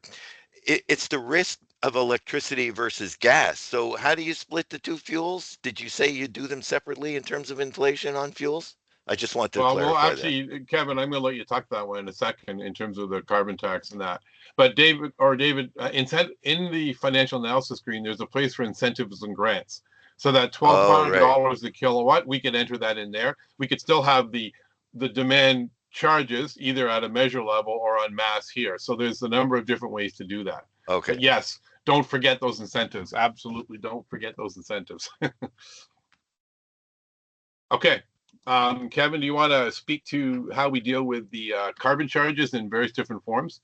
it's the risk of electricity versus gas. So how do you split the two fuels? Did you say you do them separately in terms of inflation on fuels? I just want to clarify well, actually, that. Kevin, I'm going to let you talk that one in a second in terms of the carbon tax and that. But David, in the financial analysis screen, there's a place for incentives and grants. So that $1,200 a kilowatt, we could enter that in there. We could still have the demand charges either at a measure level or on mass here. So there's a number of different ways to do that. Okay. But yes, don't forget those incentives. Absolutely don't forget those incentives. Okay. Kevin, do you want to speak to how we deal with the carbon charges in various different forms?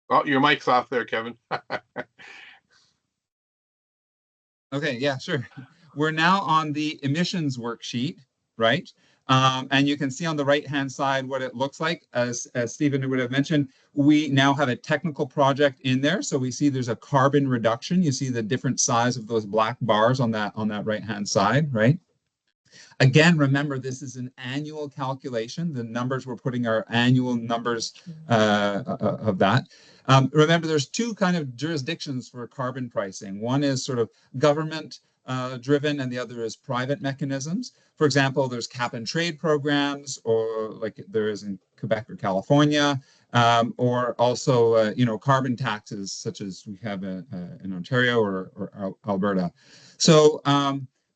Oh, your mic's off there, Kevin. Okay, yeah, sure. We're now on the emissions worksheet, right? And you can see on the right-hand side what it looks like. As Stephen would have mentioned, we now have a technical project in there. So we see there's a carbon reduction. You see the different size of those black bars on that right-hand side, right? Again, remember, this is an annual calculation. The numbers, we're putting our annual numbers of that. Remember, there's two kind of jurisdictions for carbon pricing. One is sort of government driven, and the other is private mechanisms. For example, there's cap and trade programs, or like there is in Quebec or California, or also carbon taxes, such as we have in Ontario or Alberta. So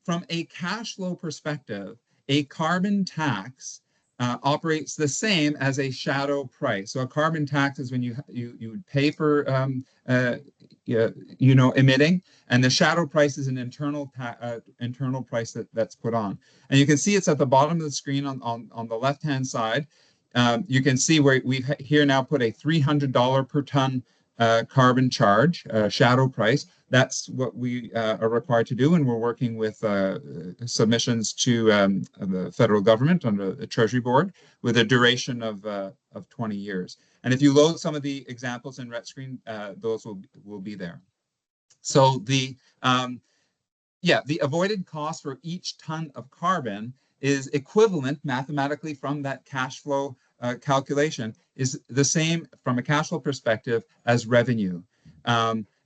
from a cash flow perspective, a carbon tax operates the same as a shadow price. So a carbon tax is when you would pay for emitting, and the shadow price is an internal price that's put on. And you can see it's at the bottom of the screen on the left-hand side. You can see where we've here now put a $300 per ton carbon charge, shadow price. That's what we are required to do, and we're working with submissions to the federal government under the Treasury Board with a duration of 20 years. And if you load some of the examples in RETScreen, those will be there. So the avoided cost for each ton of carbon is equivalent mathematically from that cash flow calculation, is the same from a cash flow perspective as revenue.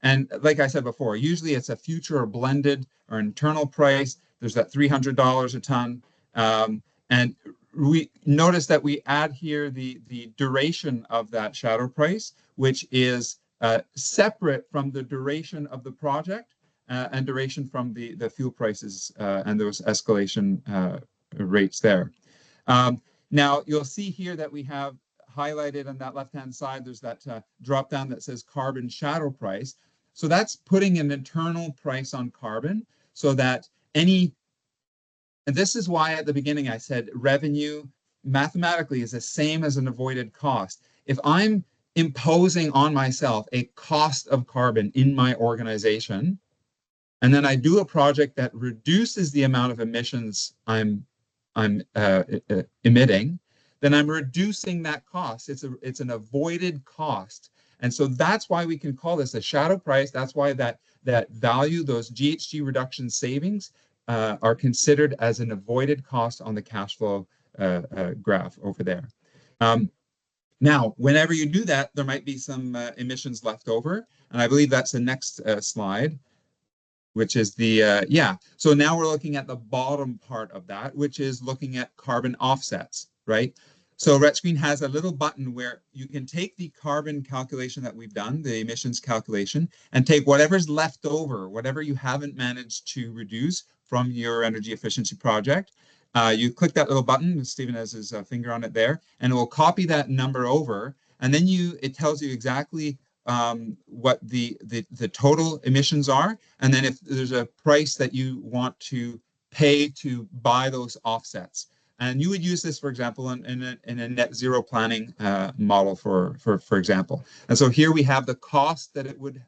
And like I said before, usually it's a future or blended or internal price. There's that $300 a ton. And we notice that we add here the duration of that shadow price, which is separate from the duration of the project and duration from the fuel prices and those escalation rates there. Now, you'll see here that we have highlighted on that left-hand side, there's that drop down that says carbon shadow price. So that's putting an internal price on carbon so that and this is why at the beginning I said revenue mathematically is the same as an avoided cost. If I'm imposing on myself a cost of carbon in my organization, and then I do a project that reduces the amount of emissions I'm emitting, then I'm reducing that cost. It's an avoided cost. And so that's why we can call this a shadow price. That's why that value, those GHG reduction savings, are considered as an avoided cost on the cash flow graph over there. Now, whenever you do that, there might be some emissions left over. And I believe that's the next slide, which is the, yeah. So now we're looking at the bottom part of that, which is looking at carbon offsets, right? So RETScreen has a little button where you can take the carbon calculation that we've done, the emissions calculation, and take whatever's left over, whatever you haven't managed to reduce from your energy efficiency project. You click that little button, Stephen has his finger on it there, and it will copy that number over. And then it tells you exactly what the total emissions are. And then if there's a price that you want to pay to buy those offsets. And you would use this, for example, in a net zero planning model, for example. And so here we have the cost that it would,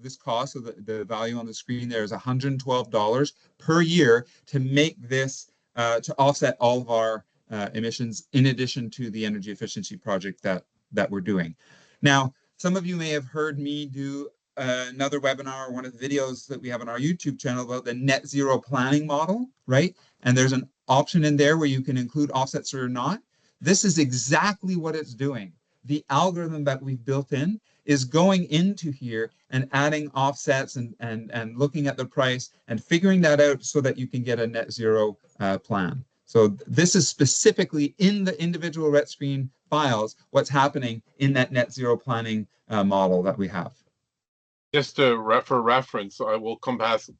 this cost, so the value on the screen there is $112 per year to make this, to offset all of our emissions in addition to the energy efficiency project that we're doing. Now, some of you may have heard me do another webinar, or one of the videos that we have on our YouTube channel about the net zero planning model, right? And there's an option in there where you can include offsets or not. This is exactly what it's doing. The algorithm that we've built in is going into here and adding offsets and looking at the price and figuring that out so that you can get a net zero plan. So this is specifically in the individual RETScreen files, what's happening in that net zero planning model that we have. Just for reference, I will come past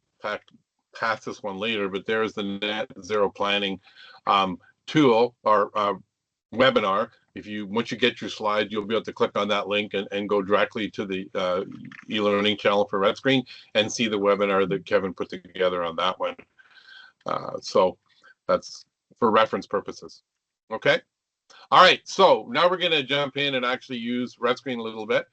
this one later, but there's the net zero planning tool or webinar. Once you get your slide, you'll be able to click on that link and go directly to the e-learning channel for RETScreen and see the webinar that Kevin put together on that one. So that's for reference purposes. Okay. All right. So now we're going to jump in and actually use RETScreen a little bit.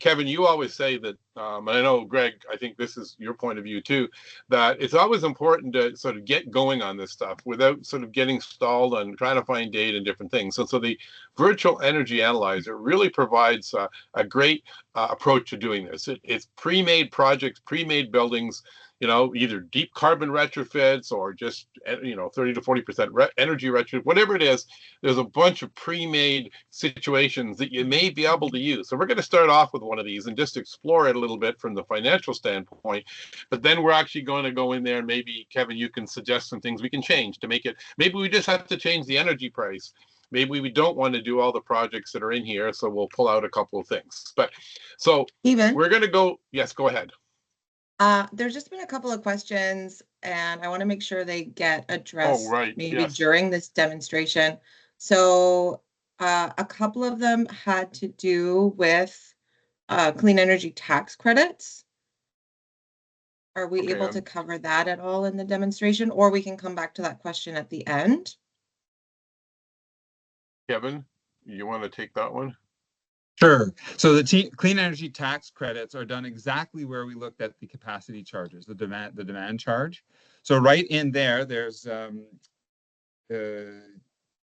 Kevin, you always say that, and I know, Greg, I think this is your point of view too, that it's always important to sort of get going on this stuff without sort of getting stalled on trying to find data and different things. So the virtual energy analyzer really provides a great approach to doing this. It's pre-made projects, pre-made buildings, either deep carbon retrofits or just, 30 to 40% energy retrofit, whatever it is. There's a bunch of pre-made situations that you may be able to use. So we're going to start off with one of these and just explore it a little bit from the financial standpoint. But then we're actually going to go in there and maybe, Kevin, you can suggest some things we can change to make it. Maybe we just have to change the energy price. Maybe we don't want to do all the projects that are in here, so we'll pull out a couple of things. But so we're going to go. Yes, go ahead. There's just been a couple of questions, and I want to make sure they get addressed maybe yes. during this demonstration. So a couple of them had to do with clean energy tax credits. Are we able to cover that at all in the demonstration, or we can come back to that question at the end? Kevin, you want to take that one? Sure. So the clean energy tax credits are done exactly where we looked at the capacity charges, the demand charge. So right in there, there's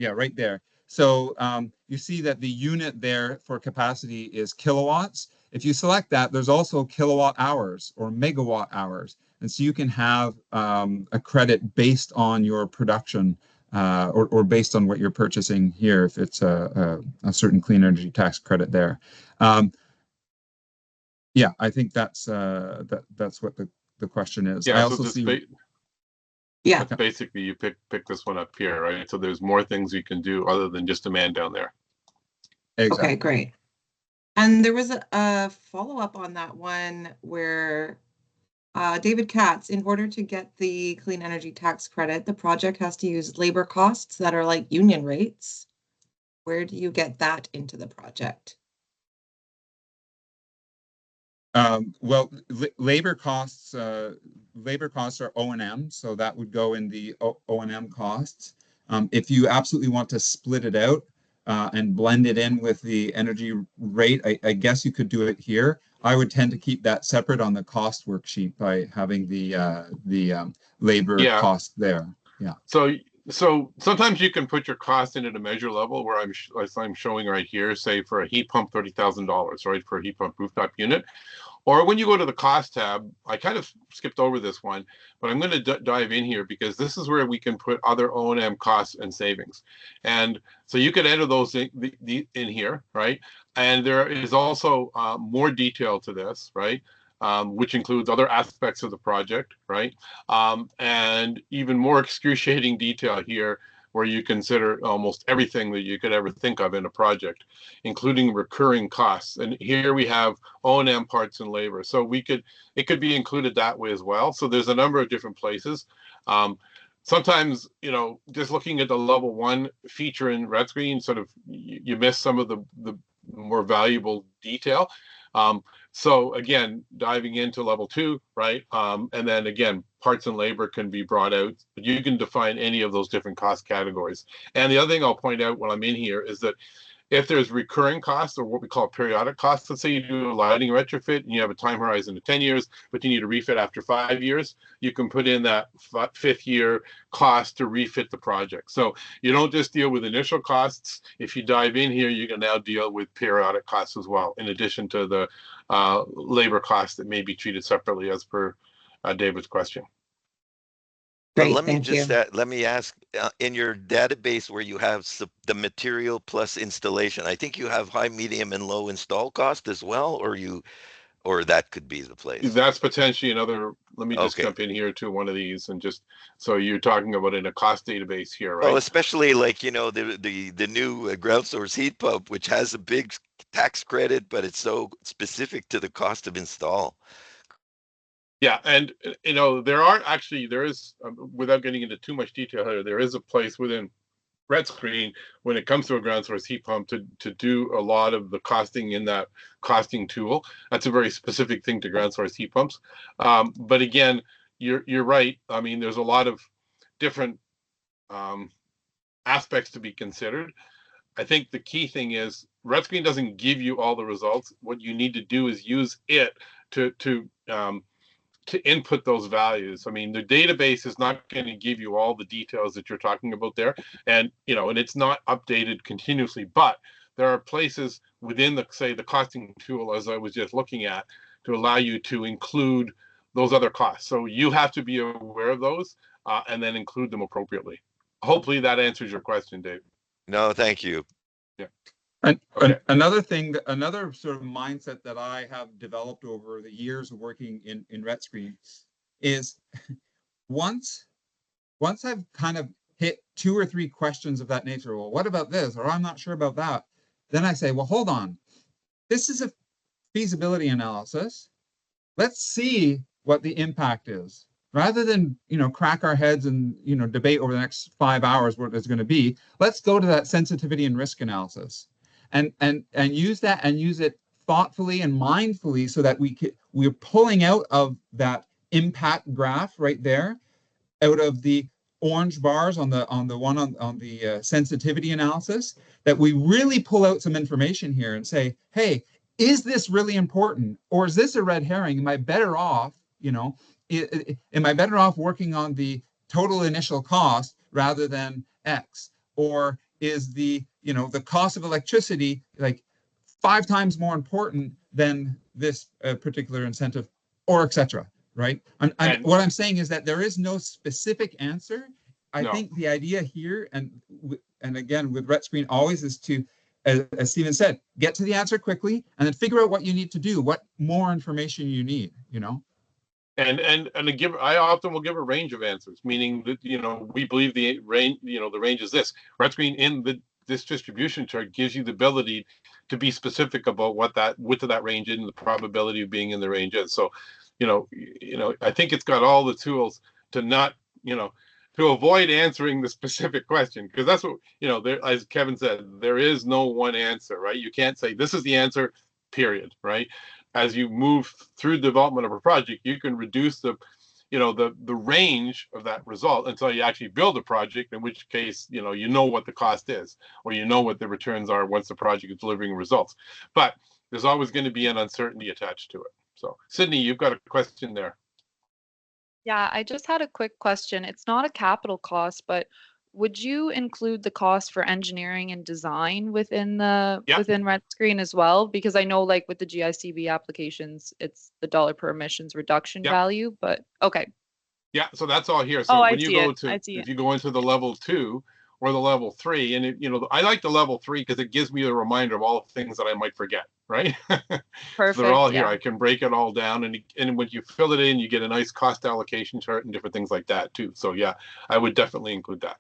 right there. So you see that the unit there for capacity is kilowatts. If you select that, there's also kilowatt hours or megawatt hours. And so you can have a credit based on your production or based on what you're purchasing here, if it's a certain clean energy tax credit there. Yeah, I think that's what the question is. Yeah, I also see. Yeah. Basically, you pick this one up here, right? So there's more things you can do other than just demand down there. Exactly. Okay, great. And there was a follow-up on that one where David Katz, in order to get the clean energy tax credit, the project has to use labor costs that are like union rates. Where do you get that into the project? Well, labor costs are O&M, so that would go in the O&M costs. If you absolutely want to split it out, and blend it in with the energy rate, I guess you could do it here. I would tend to keep that separate on the cost worksheet by having the labor Yeah. cost there. Yeah. So sometimes you can put your cost in at a measure level where as I'm showing right here, say for a heat pump, $30,000, right, for a heat pump rooftop unit. Or when you go to the cost tab, I kind of skipped over this one, but I'm going to dive in here because this is where we can put other O&M costs and savings. And so you could enter those in here, right? And there is also more detail to this, right? Which includes other aspects of the project, right? And even more excruciating detail here where you consider almost everything that you could ever think of in a project, including recurring costs. And here we have O&M, parts, and labor. So it could be included that way as well. So there's a number of different places. Sometimes, just looking at the level 1 feature in RETScreen, sort of you miss some of the more valuable detail. So again, diving into level 2, right? And then again, parts and labor can be brought out, but you can define any of those different cost categories. And the other thing I'll point out when I'm in here is that if there's recurring costs or what we call periodic costs, let's say you do a lighting retrofit and you have a time horizon of 10 years, but you need a refit after 5 years, you can put in that 5th year cost to refit the project. So you don't just deal with initial costs. If you dive in here, you can now deal with periodic costs as well, in addition to the labor costs that may be treated separately as per David's question. But Great, let me thank you. just let me ask, in your database where you have the material plus installation, I think you have high, medium, and low install cost as well, or that could be the place. That's potentially another. Let me just Okay. jump in here to one of these and just so you're talking about in a cost database here, right? Well, especially like the new ground source heat pump, which has a big tax credit, but it's so specific to the cost of install. Yeah, and there is, without getting into too much detail here, there is a place within RETScreen when it comes to a ground source heat pump to do a lot of the costing in that costing tool. That's a very specific thing to ground source heat pumps. But again, you're right. I mean, there's a lot of different aspects to be considered. I think the key thing is RETScreen doesn't give you all the results. What you need to do is use it to input those values. I mean, the database is not going to give you all the details that you're talking about there, and and it's not updated continuously. But there are places within the costing tool, as I was just looking at, to allow you to include those other costs. So you have to be aware of those and then include them appropriately. Hopefully that answers your question, Dave. No, thank you. Yeah. And Okay. another sort of mindset that I have developed over the years of working in RETScreen is once I've kind of hit 2 or 3 questions of that nature, well, what about this? Or I'm not sure about that. Then I say, well, hold on. This is a feasibility analysis. Let's see what the impact is. Rather than, crack our heads and, debate over the next 5 hours what it's going to be, let's go to that sensitivity and risk analysis and use that and use it thoughtfully and mindfully so that we're pulling out of that impact graph right there, out of the orange bars on the sensitivity analysis, that we really pull out some information here and say, hey, is this really important? Or is this a red herring? Am I better off, am I better off working on the total initial cost rather than X? Or is the cost of electricity like 5 times more important than this particular incentive, or etc. Right? What I'm saying is that there is no specific answer. I think the idea here, and again with RETScreen always, is to, as Stephen said, get to the answer quickly and then figure out what you need to do, what more information you need, And I often will give a range of answers, meaning that we believe the range, the range is this. RETScreen in this distribution chart gives you the ability to be specific about what that width of that range is and the probability of being in the range is. So, I think it's got all the tools to not, to avoid answering the specific question, because that's what, there, as Kevin said, there is no one answer, right? You can't say this is the answer, period, right? As you move through development of a project, you can reduce the the range of that result until you actually build a project, in which case, you know what the cost is, or you know what the returns are once the project is delivering results. But there's always going to be an uncertainty attached to it. So, Sydney, you've got a question there. Yeah, I just had a quick question. It's not a capital cost, but would you include the cost for engineering and design within RETScreen as well? Because I know like with the GICB applications, it's the dollar per emissions reduction value, but okay. Yeah, so that's all here. So when you go to, if you go into the level 2 or the level 3, and I like the level 3 because it gives me a reminder of all the things that I might forget, right? Perfect. So they're all here. I can break it all down, and when you fill it in, you get a nice cost allocation chart and different things like that too. So yeah, I would definitely include that.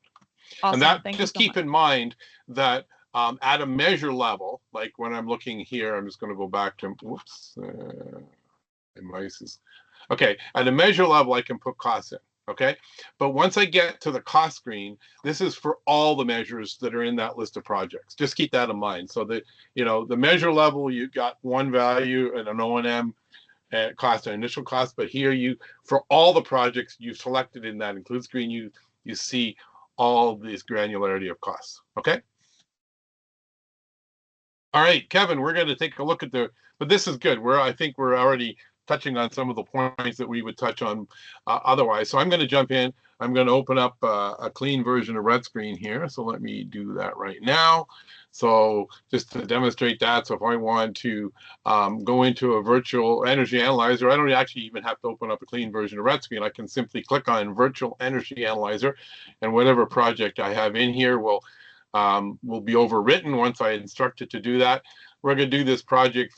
Awesome. And that, Thank just you so keep in mind that at a measure level, like when I'm looking here, I'm just going to go back to, whoops, my mouse is, okay, at a measure level, I can put costs in, okay? But once I get to the cost screen, this is for all the measures that are in that list of projects. Just keep that in mind. So that, the measure level, you got one value and an O&M cost and initial cost, but here for all the projects you've selected in that include screen, you see all this granularity of costs, okay? All right, Kevin, we're going to take a look at but this is good. I think we're already touching on some of the points that we would touch on otherwise. So I'm going to jump in. I'm going to open up a clean version of RETScreen here. So let me do that right now. So just to demonstrate that, so if I want to go into a virtual energy analyzer, I don't actually even have to open up a clean version of RETScreen. I can simply click on virtual energy analyzer, and whatever project I have in here will be overwritten once I instruct it to do that. We're going to do this project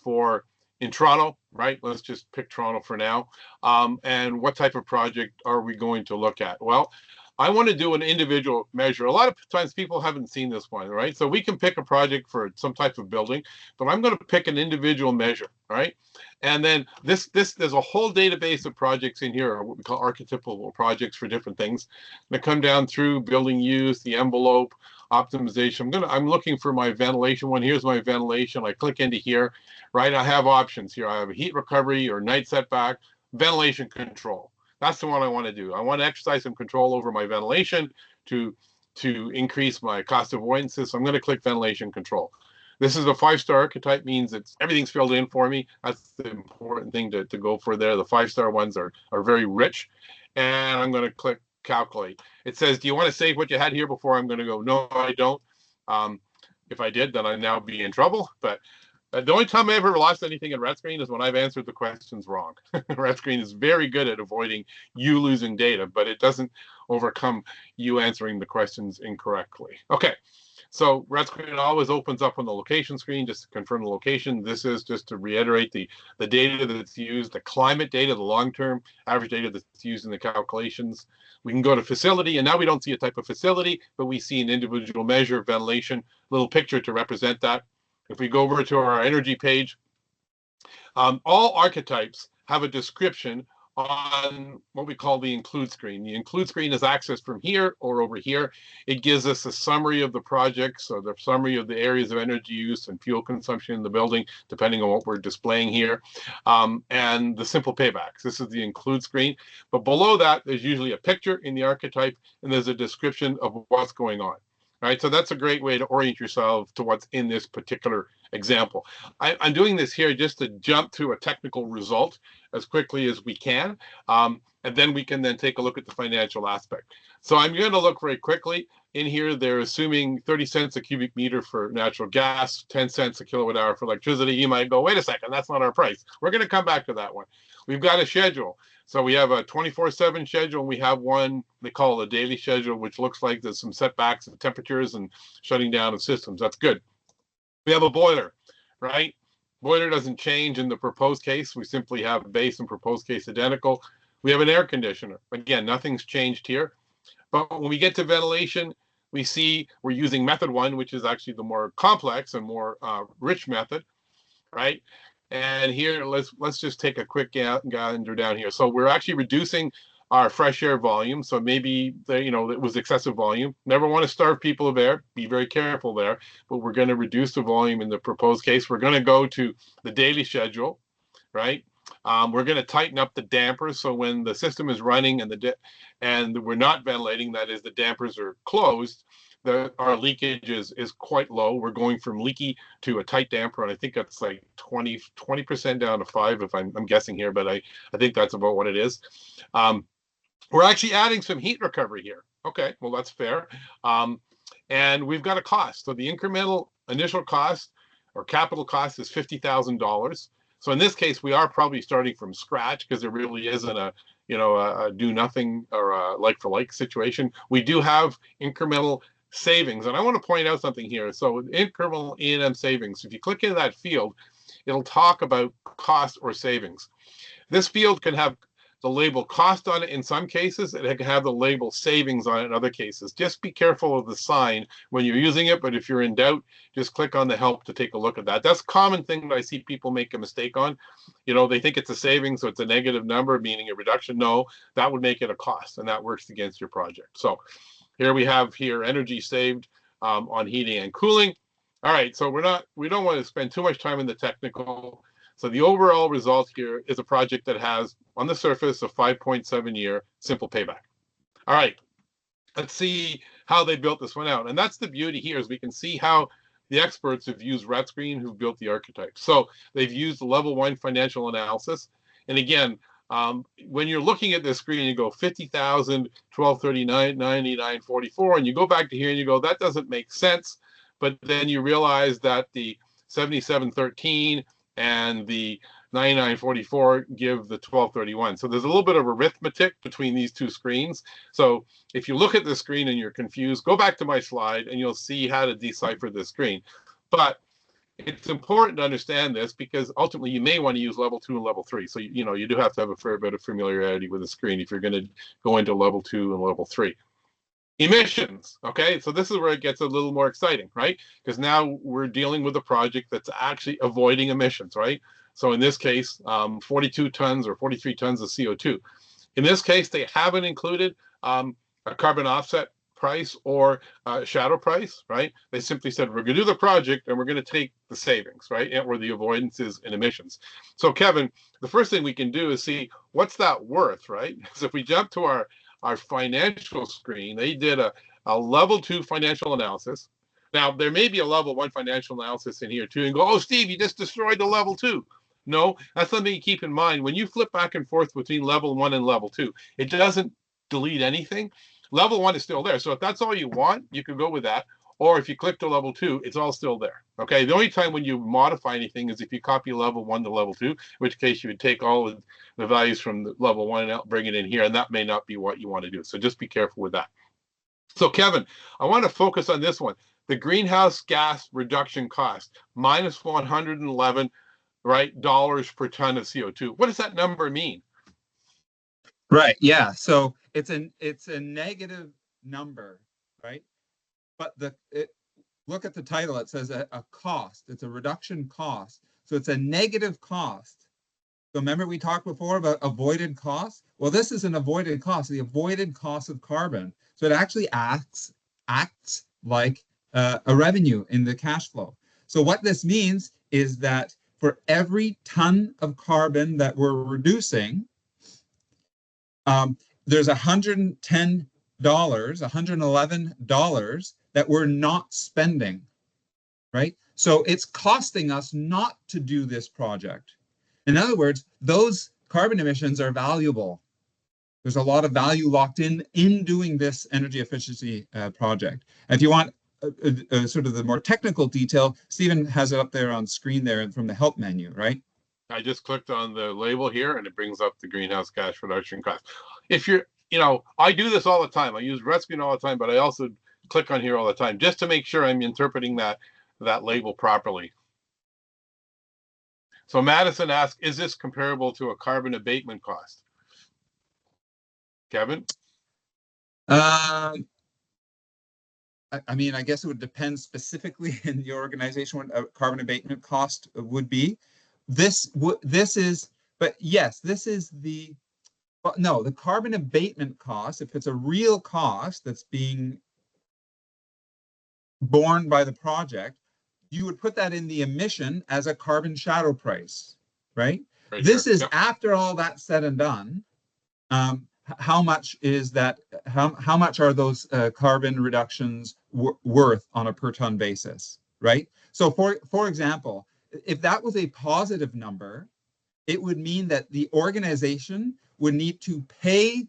in Toronto, right? Let's just pick Toronto for now. And what type of project are we going to look at? Well, I want to do an individual measure. A lot of times people haven't seen this one, right? So we can pick a project for some type of building, but I'm going to pick an individual measure, right? And then there's a whole database of projects in here, what we call archetypal projects for different things. I'm going to come down through building use, the envelope, optimization. I'm looking for my ventilation one. Here's my ventilation. I click into here, right? I have options here. I have a heat recovery or night setback, ventilation control. That's the one I want to do. I want to exercise some control over my ventilation to increase my cost avoidance. So I'm going to click ventilation control. This is a 5-star archetype, means everything's filled in for me. That's the important thing to go for there. The 5-star ones are very rich. And I'm going to click calculate. It says, do you want to save what you had here before? I'm going to go, no, I don't. If I did, then I'd now be in trouble. But the only time I ever lost anything in RETScreen is when I've answered the questions wrong. RETScreen is very good at avoiding you losing data, but it doesn't overcome you answering the questions incorrectly. Okay, so RETScreen always opens up on the location screen just to confirm the location. This is just to reiterate the data that's used, the climate data, the long-term average data that's used in the calculations. We can go to facility, and now we don't see a type of facility, but we see an individual measure of ventilation, little picture to represent that. If we go over to our energy page, all archetypes have a description on what we call the include screen. The include screen is accessed from here or over here. It gives us a summary of the projects, or the summary of the areas of energy use and fuel consumption in the building, depending on what we're displaying here, and the simple paybacks. This is the include screen. But below that, there's usually a picture in the archetype, and there's a description of what's going on. Right, so that's a great way to orient yourself to what's in this particular example. I'm doing this here just to jump to a technical result as quickly as we can, and then we can take a look at the financial aspect. So I'm going to look very quickly. In here, they're assuming 30 cents a cubic meter for natural gas, 10 cents a kilowatt hour for electricity. You might go, wait a second, that's not our price. We're going to come back to that one. We've got a schedule. So we have a 24/7 schedule, and we have one they call a daily schedule, which looks like there's some setbacks of temperatures and shutting down of systems. That's good. We have a boiler, right? Boiler doesn't change in the proposed case. We simply have base and proposed case identical. We have an air conditioner. Again, nothing's changed here. But when we get to ventilation, we see we're using method 1, which is actually the more complex and more rich method, right? And here, let's just take a quick gander down here. So we're actually reducing our fresh air volume. So maybe it was excessive volume. Never want to starve people of air. Be very careful there. But we're going to reduce the volume in the proposed case. We're going to go to the daily schedule, right? We're going to tighten up the dampers, so when the system is running and we're not ventilating, that is, the dampers are closed, our leakage is quite low. We're going from leaky to a tight damper, and I think that's like 20% down to 5, if I'm guessing here, but I think that's about what it is. We're actually adding some heat recovery here. Okay, well, that's fair. And we've got a cost. So the incremental initial cost or capital cost is $50,000. So in this case, we are probably starting from scratch because there really isn't a do nothing or a like for like situation. We do have incremental savings, and I want to point out something here. So with incremental E&M savings, if you click into that field, it'll talk about cost or savings. This field can have the label cost on it in some cases, and it can have the label savings on it in other cases. Just be careful of the sign when you're using it, but if you're in doubt, just click on the help to take a look at that. That's a common thing that I see people make a mistake on. They think it's a savings, so it's a negative number, meaning a reduction. No, that would make it a cost, and that works against your project. So here we have energy saved on heating and cooling. All right, so we don't want to spend too much time in the technical. So the overall result here is a project that has, on the surface, a 5.7-year simple payback. All right, let's see how they built this one out. And that's the beauty here, is we can see how the experts have used RETScreen, who built the archetype. So they've used the level 1 financial analysis. And again, when you're looking at this screen, you go 50,000, 1239, 99, 44, and you go back to here and you go, that doesn't make sense. But then you realize that the 7713 and the 9944 give the 1231. So there's a little bit of arithmetic between these two screens. So if you look at the screen and you're confused, go back to my slide and you'll see how to decipher this screen. But it's important to understand this because ultimately you may want to use level 2 and level 3. So you do have to have a fair bit of familiarity with the screen if you're going to go into level 2 and level 3. Emissions, okay? So this is where it gets a little more exciting, right? Because now we're dealing with a project that's actually avoiding emissions, right? So in this case, 42 tons or 43 tons of CO2. In this case, they haven't included a carbon offset price or shadow price, right? They simply said, we're going to do the project and we're going to take the savings, right? Or the avoidances and emissions. So Kevin, the first thing we can do is see what's that worth, right? So if we jump to our financial screen, they did a level 2 financial analysis. Now, there may be a level 1 financial analysis in here too, and go, oh, Steve, you just destroyed the level 2. No, that's something you keep in mind. When you flip back and forth between level 1 and level 2, it doesn't delete anything. Level 1 is still there. So if that's all you want, you can go with that. Or if you click to level 2, it's all still there. Okay, the only time when you modify anything is if you copy level 1 to level 2, in which case you would take all of the values from the level 1 and bring it in here, and that may not be what you want to do. So just be careful with that. So Kevin, I want to focus on this one. The greenhouse gas reduction cost, minus 111, right, dollars per ton of CO2. What does that number mean? Right, yeah. So it's a negative number, right? But look at the title. It says a cost. It's a reduction cost. So it's a negative cost. So remember we talked before about avoided costs? Well, this is an avoided cost, the avoided cost of carbon. So it actually acts like a revenue in the cash flow. So what this means is that for every ton of carbon that we're reducing, there's $110, $111 that we're not spending, right? So it's costing us not to do this project. In other words, those carbon emissions are valuable. There's a lot of value locked in doing this energy efficiency project. And if you want sort of the more technical detail, Stephen has it up there on screen there from the help menu, right? I just clicked on the label here and it brings up the greenhouse gas reduction cost. If you're, I do this all the time. I use RETScreen all the time, but I also click on here all the time just to make sure I'm interpreting that label properly. So Madison asks, is this comparable to a carbon abatement cost? Kevin? I mean, I guess it would depend specifically in your organization what a carbon abatement cost would be. This is, but yes, this is the, well, no, the carbon abatement cost, if it's a real cost that's being borne by the project, you would put that in the emission as a carbon shadow price, right? Right This here. is Yep. after all that's said and done. How much is that? How much are those carbon reductions worth on a per ton basis, right? So for example, if that was a positive number, it would mean that the organization would need to pay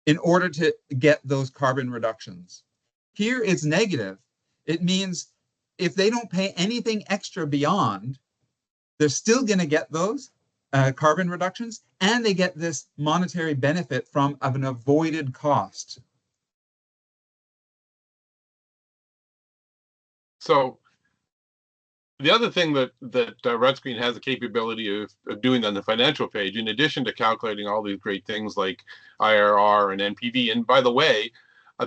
in order to get those carbon reductions. Here it's negative. It means if they don't pay anything extra beyond, they're still going to get those carbon reductions, and they get this monetary benefit from an avoided cost. So the other thing that RETScreen has the capability of doing on the financial page, in addition to calculating all these great things like IRR and NPV, and by the way,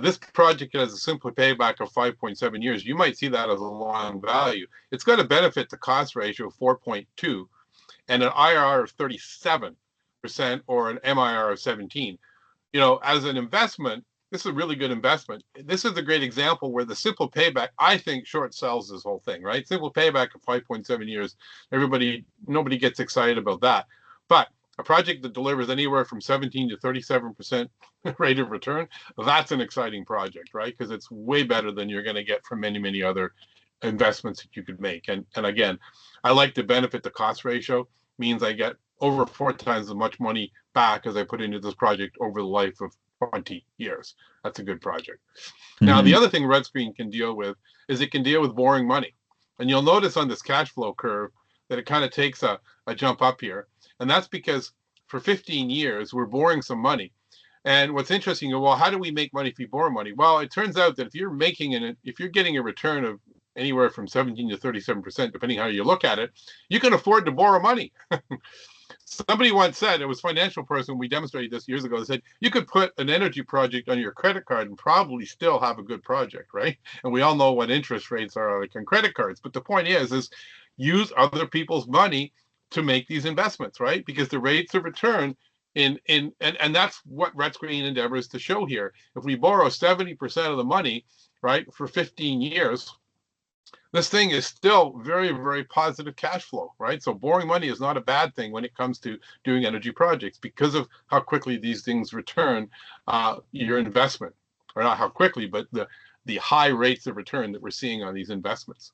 this project has a simple payback of 5.7 years. You might see that as a long value. It's got a benefit to cost ratio of 4.2 and an IRR of 37% or an MIR of 17. You know, as an investment, this is a really good investment. This is a great example where the simple payback, I think, short sells this whole thing, right? Simple payback of 5.7 years. Nobody gets excited about that. But a project that delivers anywhere from 17 to 37% rate of return, that's an exciting project, right? Because it's way better than you're going to get from many, many other investments that you could make. And again, I like the benefit to cost ratio, means I get over 4 times as much money back as I put into this project over the life of 20 years. That's a good project. Now, the other thing RETScreen can deal with is it can deal with borrowing money. And you'll notice on this cash flow curve that it kind of takes a jump up here. And that's because for 15 years, we're borrowing some money. And what's interesting, well, how do we make money if we borrow money? Well, it turns out that if you're getting a return of anywhere from 17 to 37%, depending how you look at it, you can afford to borrow money. Somebody once said, it was a financial person, we demonstrated this years ago, they said, you could put an energy project on your credit card and probably still have a good project, right? And we all know what interest rates are like on credit cards. But the point is use other people's money to make these investments, right? Because the rates of return and that's what RETScreen endeavors to show here. If we borrow 70% of the money, right, for 15 years, this thing is still very, very positive cash flow, right? So borrowing money is not a bad thing when it comes to doing energy projects because of how quickly these things return your investment, or not how quickly, but the high rates of return that we're seeing on these investments.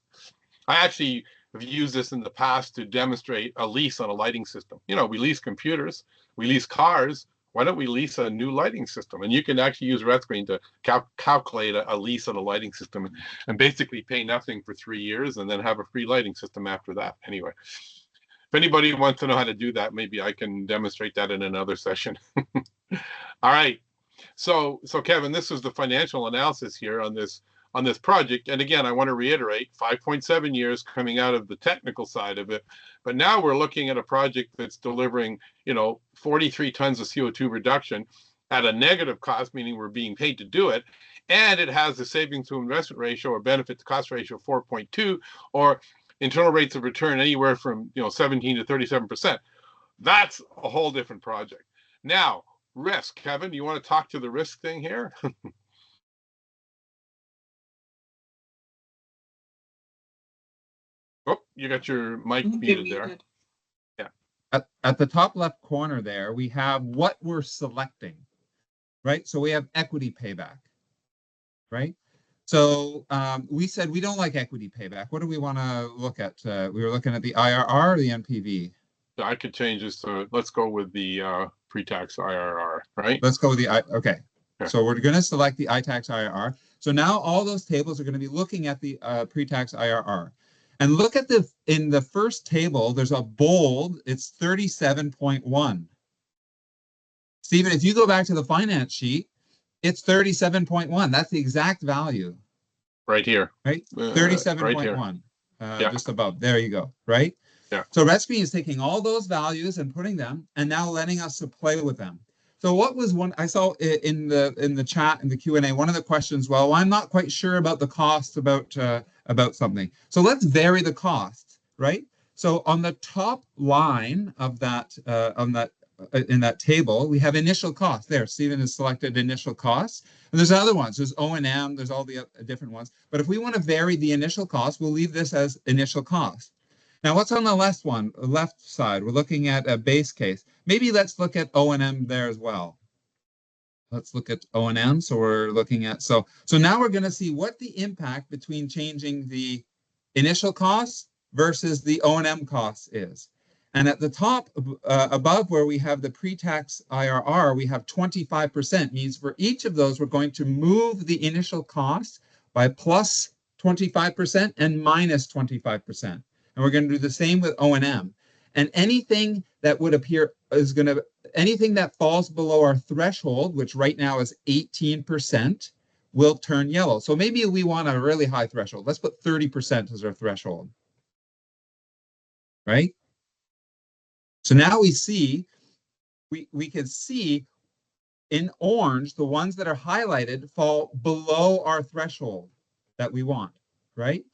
I actually have used this in the past to demonstrate a lease on a lighting system. You know, we lease computers, we lease cars. Why don't we lease a new lighting system? And you can actually use RETScreen to calculate a lease on a lighting system and basically pay nothing for 3 years and then have a free lighting system after that. Anyway, if anybody wants to know how to do that, maybe I can demonstrate that in another session. All right. So Kevin, this is the financial analysis here on this project. And again, I want to reiterate 5.7 years coming out of the technical side of it. But now we're looking at a project that's delivering, 43 tons of CO2 reduction at a negative cost, meaning we're being paid to do it. And it has a savings to investment ratio or benefit to cost ratio of 4.2, or internal rates of return anywhere from 17 to 37%. That's a whole different project. Now, risk. Kevin, you want to talk to the risk thing here? Oh, you got your mic muted there. Yeah. At the top left corner there, we have what we're selecting, right? So we have equity payback, right? So we said we don't like equity payback. What do we want to look at? We were looking at the IRR or the NPV? I could change this to, let's go with the pre-tax IRR, right? Let's go with the, okay. Yeah. So we're going to select the ITAX IRR. So now all those tables are going to be looking at the pre-tax IRR. And look at in the first table, there's a bold, it's 37.1. Stephen, if you go back to the finance sheet, it's 37.1. That's the exact value. Right here. Right? 37.1. Right yeah. Just above. There you go. Right? Yeah. So RETScreen is taking all those values and putting them and now letting us to play with them. So what was one I saw in the chat in the Q&A, one of the questions, well, I'm not quite sure about the cost about something. So let's vary the cost, right? So on the top line of that in that table, we have initial costs. There, Stephen has selected initial costs. And there's other ones. There's O&M, there's all the different ones. But if we want to vary the initial cost, we'll leave this as initial cost. Now, what's on the left side? We're looking at a base case. Maybe let's look at O&M there as well. Let's look at O&M. So we're looking at, so now we're going to see what the impact between changing the initial costs versus the O&M costs is. And at the top above where we have the pre-tax IRR, we have 25%, means for each of those, we're going to move the initial cost by plus 25% and minus 25%. And we're going to do the same with O&M. And anything that would appear is going to, anything that falls below our threshold, which right now is 18%, will turn yellow. So maybe we want a really high threshold. Let's put 30% as our threshold, right? So now we see, we can see in orange, the ones that are highlighted fall below our threshold that we want, right?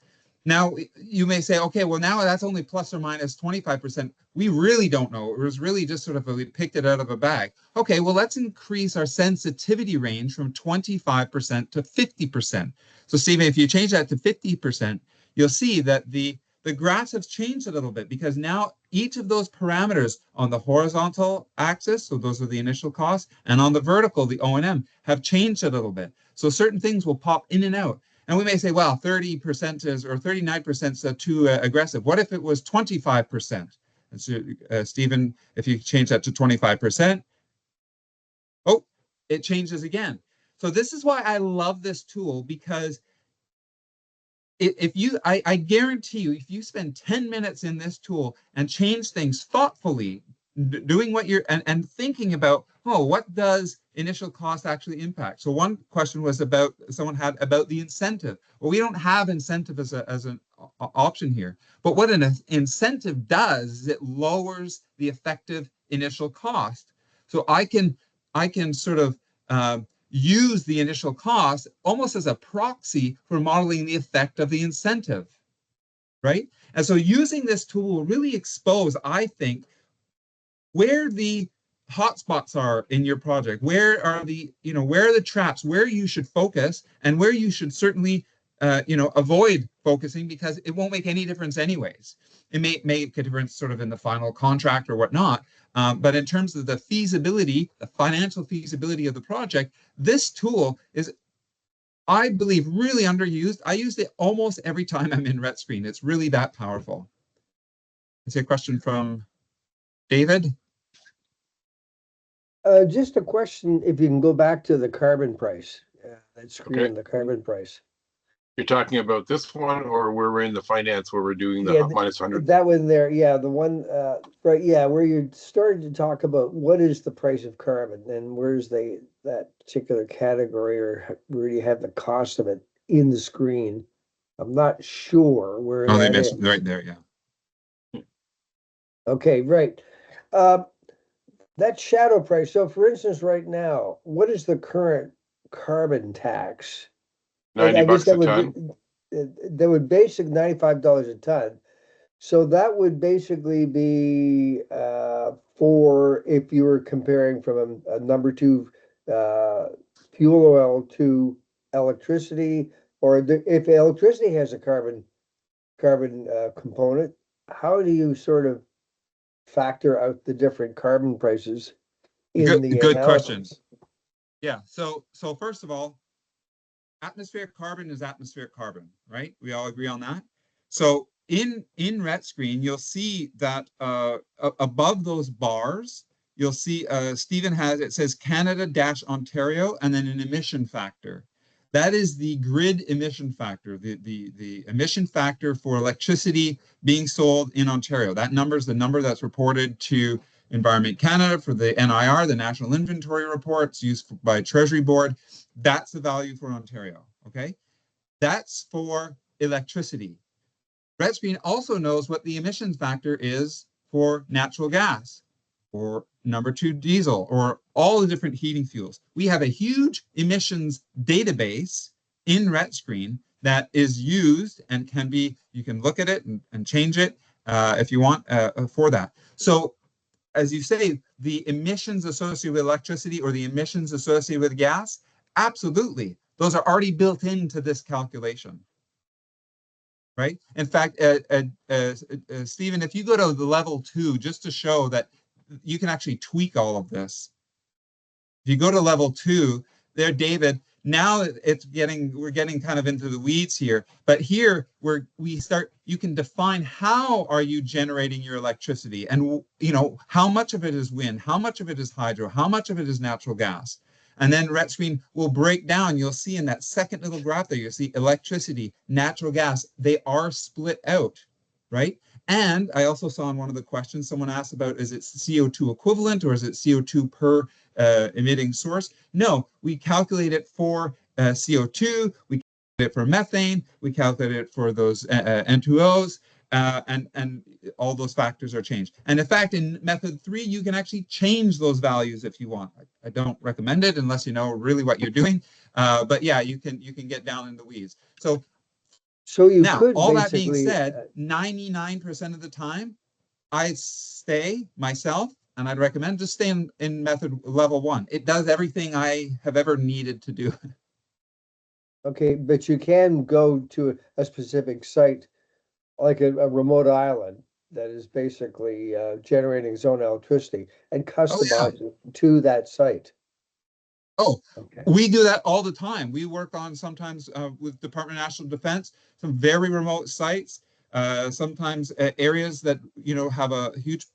Now, you may say, okay, well, now that's only plus or minus 25%. We really don't know. It was really just sort of, we picked it out of a bag. Okay, well, let's increase our sensitivity range from 25% to 50%. So, Stephen, if you change that to 50%, you'll see that the graphs have changed a little bit, because now each of those parameters on the horizontal axis, so those are the initial costs, and on the vertical, the O&M, have changed a little bit. So certain things will pop in and out. And we may say, well, 30% is, or 39% is too aggressive. What if it was 25%? And so, Stephen, if you change that to 25%, oh, it changes again. So this is why I love this tool, because I guarantee you, if you spend 10 minutes in this tool and change things thoughtfully, doing what you're, and thinking about, oh, what does initial cost actually impact? So one question was about, someone had about the incentive. Well, we don't have incentive as an option here, but what an incentive does is it lowers the effective initial cost. So I can sort of use the initial cost almost as a proxy for modeling the effect of the incentive, right? And so using this tool will really expose, I think, where the hotspots are in your project, where are the, where are the traps, where you should focus, and where you should certainly, avoid focusing, because it won't make any difference anyways. It may make a difference sort of in the final contract or whatnot, but in terms of the feasibility, the financial feasibility of the project, this tool is, I believe, really underused. I use it almost every time I'm in RETScreen. It's really that powerful. I see a question from David. Just a question, if you can go back to the carbon price, that screen, Okay. the carbon price. You're talking about this one, or where we're in the finance where we're doing the minus 100? That one there, yeah, the one, right, yeah, where you're starting to talk about what is the price of carbon, and where's that particular category, or where you have the cost of it in the screen. I'm not sure where Oh, they that mentioned is. right there, yeah. Okay, right. That shadow price. So for instance, right now, what is the current carbon tax? And I guess $90 a ton. That would basic $95 a ton. So that would basically be for if you were comparing from a number two fuel oil to electricity, or if electricity has a carbon component, how do you sort of factor out the different carbon prices in the Good question. analysis? Yeah. So first of all, atmospheric carbon is atmospheric carbon, right? We all agree on that. So in RETScreen, you'll see that above those bars, you'll see Stephen has, it says Canada-Ontario and then an emission factor. That is the grid emission factor, the emission factor for electricity being sold in Ontario. That number is the number that's reported to Environment Canada for the NIR, the National Inventory Reports used by Treasury Board. That's the value for Ontario, okay? That's for electricity. RETScreen also knows what the emissions factor is for natural gas, or number two diesel, or all the different heating fuels. We have a huge emissions database in RETScreen that is used and can be, you can look at it and change it if you want for that. So as you say, the emissions associated with electricity or the emissions associated with gas, absolutely. Those are already built into this calculation. right? In fact, Stephen, if you go to the level 2, just to show that you can actually tweak all of this. If you go to level 2, there, David, now we're getting kind of into the weeds here, but here you can define how are you generating your electricity, and how much of it is wind, how much of it is hydro, how much of it is natural gas. And then RETScreen will break down. You'll see in that second little graph there, you'll see electricity, natural gas, they are split out, right? And I also saw in one of the questions someone asked about, is it CO2 equivalent or is it CO2 per emitting source? No, we calculate it for CO2, we calculate it for methane, we calculate it for those N2Os, and all those factors are changed. And in fact, in method 3, you can actually change those values if you want. I don't recommend it unless you know really what you're doing. But yeah, you can get down in the weeds. So you now, could all that being basically, said, 99% of the time, I stay myself, and I'd recommend just stay in method level 1. It does everything I have ever needed to do. okay, but you can go to a specific site, like a remote island that is basically generating its own electricity and customize it to that site. Oh, Okay. we do that all the time. We work on sometimes with Department of National Defense, some very remote sites, sometimes areas that have a huge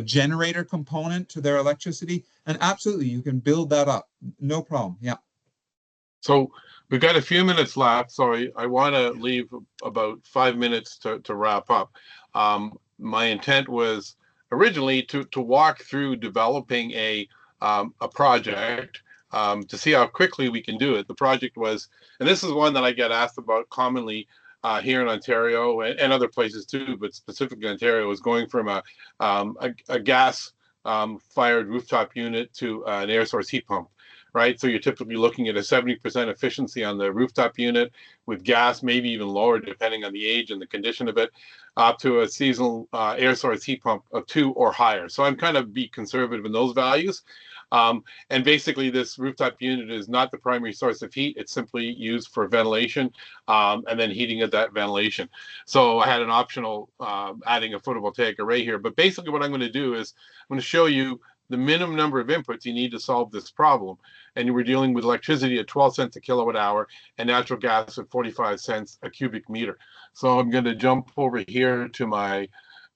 generator component to their electricity, and absolutely you can build that up, no problem. Yeah. So we've got a few minutes left, so I want to leave about 5 minutes to wrap up. My intent was originally to walk through developing a project to see how quickly we can do it. The project was, and this is one that I get asked about commonly here in Ontario and other places too, but specifically Ontario, is going from a gas fired rooftop unit to an air source heat pump. Right, so you're typically looking at a 70% efficiency on the rooftop unit, with gas maybe even lower depending on the age and the condition of it, up to a seasonal air source heat pump of 2 or higher. So I'm kind of be conservative in those values. And basically this rooftop unit is not the primary source of heat. It's simply used for ventilation and then heating of that ventilation. So I had an optional adding a photovoltaic array here. But basically what I'm going to do is I'm going to show you the minimum number of inputs you need to solve this problem. And we're dealing with electricity at 12 cents a kilowatt hour and natural gas at 45 cents a cubic meter. So I'm going to jump over here to my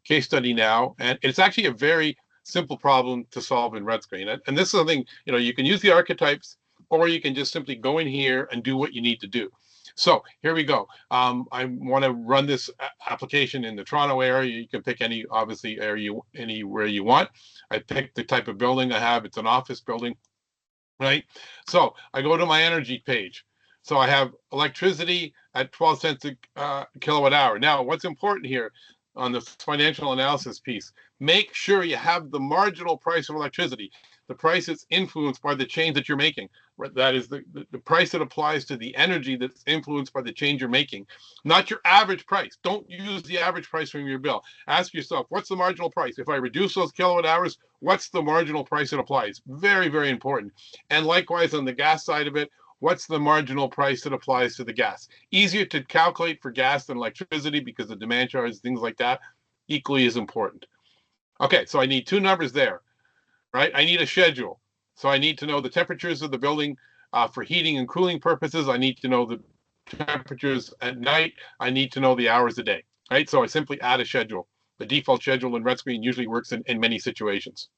case study now. And it's actually a very simple problem to solve in RETScreen. And this is something, you can use the archetypes, or you can just simply go in here and do what you need to do. So here we go. I want to run this application in the Toronto area. You can pick any, obviously, area anywhere you want. I picked the type of building I have. It's an office building, right? So I go to my energy page. So I have electricity at 12 cents a kilowatt hour. Now, what's important here on the financial analysis piece, make sure you have the marginal price of electricity. The price is influenced by the change that you're making. That is the price that applies to the energy that's influenced by the change you're making, not your average price. Don't use the average price from your bill. Ask yourself, what's the marginal price? If I reduce those kilowatt hours, what's the marginal price that applies? Very, very important. And likewise, on the gas side of it, what's the marginal price that applies to the gas? Easier to calculate for gas than electricity because the demand charge, things like that, equally as important. Okay, so I need 2 numbers there, right? I need a schedule. So I need to know the temperatures of the building for heating and cooling purposes. I need to know the temperatures at night. I need to know the hours a day, right? So I simply add a schedule. The default schedule in RETScreen usually works in many situations.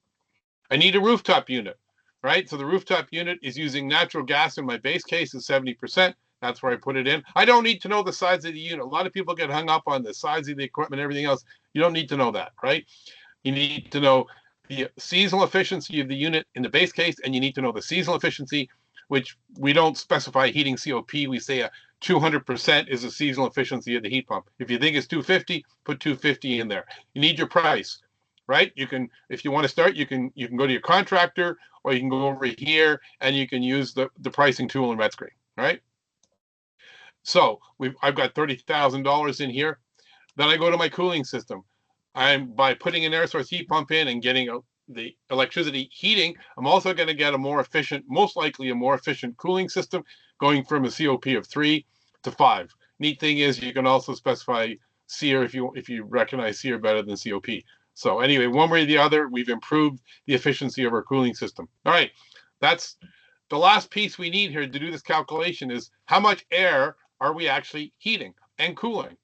I need a rooftop unit, right? So the rooftop unit is using natural gas. In my base case is 70%. That's where I put it in. I don't need to know the size of the unit. A lot of people get hung up on the size of the equipment, everything else. You don't need to know that, right? You need to know the seasonal efficiency of the unit in the base case, and you need to know the seasonal efficiency, which we don't specify heating COP. We say a 200% is the seasonal efficiency of the heat pump. If you think it's 250, put 250 in there. You need your price, right? You can, if you want to start, you can go to your contractor, or you can go over here and you can use the pricing tool in RETScreen, right? So I've got $30,000 in here. Then I go to my cooling system. By putting an air source heat pump in and getting the electricity heating, I'm also going to get a more efficient, most likely a more efficient cooling system, going from a COP of 3 to 5. neat thing is you can also specify SEER if you recognize SEER better than COP. So anyway, one way or the other, we've improved the efficiency of our cooling system. All right, that's the last piece we need here to do this calculation is how much air are we actually heating and cooling,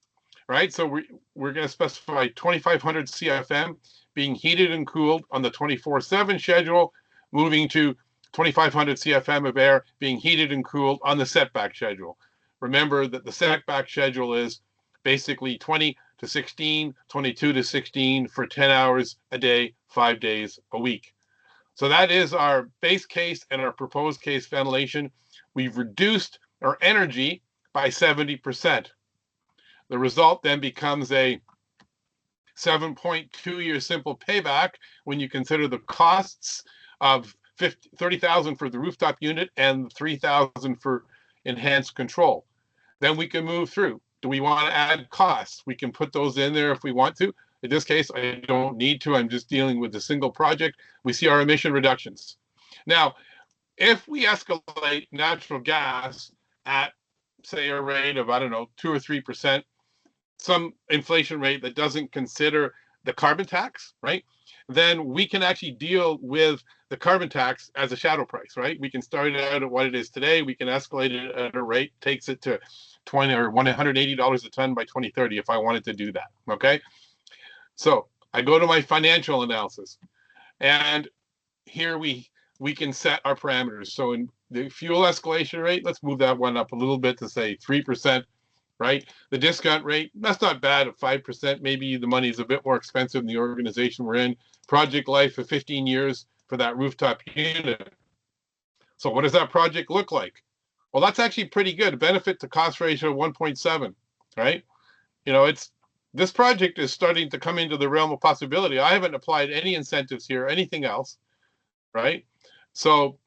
right? So we're going to specify 2,500 CFM being heated and cooled on the 24/7 schedule, moving to 2,500 CFM of air being heated and cooled on the setback schedule. Remember that the setback schedule is basically 20 to 16, 22 to 16 for 10 hours a day, 5 days a week. So that is our base case and our proposed case ventilation. We've reduced our energy by 70%. The result then becomes a 7.2-year simple payback when you consider the costs of $30,000 for the rooftop unit and $3,000 for enhanced control. Then we can move through. Do we want to add costs? We can put those in there if we want to. In this case, I don't need to. I'm just dealing with a single project. We see our emission reductions. Now, if we escalate natural gas at, say, a rate of, I don't know, 2 or 3%, some inflation rate that doesn't consider the carbon tax, right? Then we can actually deal with the carbon tax as a shadow price, right? We can start it out at what it is today. We can escalate it at a rate, takes it to $20 or $180 a ton by 2030 if I wanted to do that, okay? So I go to my financial analysis, and here we can set our parameters. So in the fuel escalation rate, let's move that one up a little bit to say 3%, right? The discount rate, that's not bad at 5%. Maybe the money is a bit more expensive in the organization we're in. Project life of 15 years for that rooftop unit. So what does that project look like? Well, that's actually pretty good. A benefit to cost ratio of 1.7, right? You know, this project is starting to come into the realm of possibility. I haven't applied any incentives here, anything else, right? So,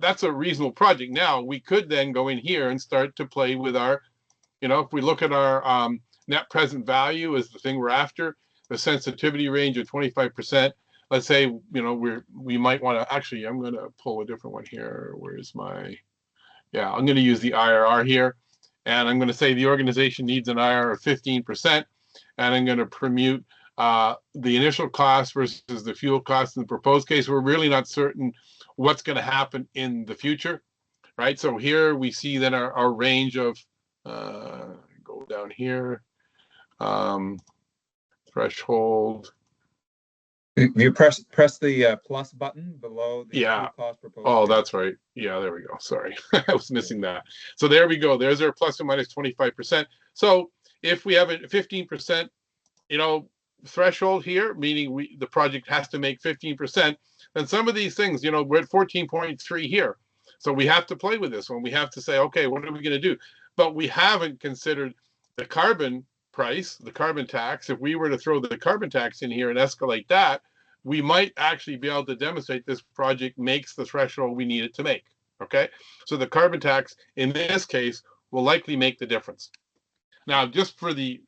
that's a reasonable project. Now we could then go in here and start to play with our, if we look at our net present value is the thing we're after, the sensitivity range of 25%. Let's say, we might want to actually, I'm going to pull a different one here. Where's I'm going to use the IRR here. And I'm going to say the organization needs an IRR of 15%. And I'm going to permute the initial cost versus the fuel cost in the proposed case. We're really not certain what's going to happen in the future, right? So here we see then our range of, go down here, threshold. You press the plus button below the fuel cost proposed. Oh, that's right. Yeah, there we go. Sorry, I was missing that. So there we go. There's our plus or minus 25%. So if we have a 15%, threshold here, meaning the project has to make 15%, then some of these things, we're at 14.3 here. So we have to play with this one. We have to say, okay, what are we going to do? But we haven't considered the carbon price, the carbon tax. If we were to throw the carbon tax in here and escalate that, we might actually be able to demonstrate this project makes the threshold we need it to make. Okay, so the carbon tax in this case will likely make the difference. Now, just for the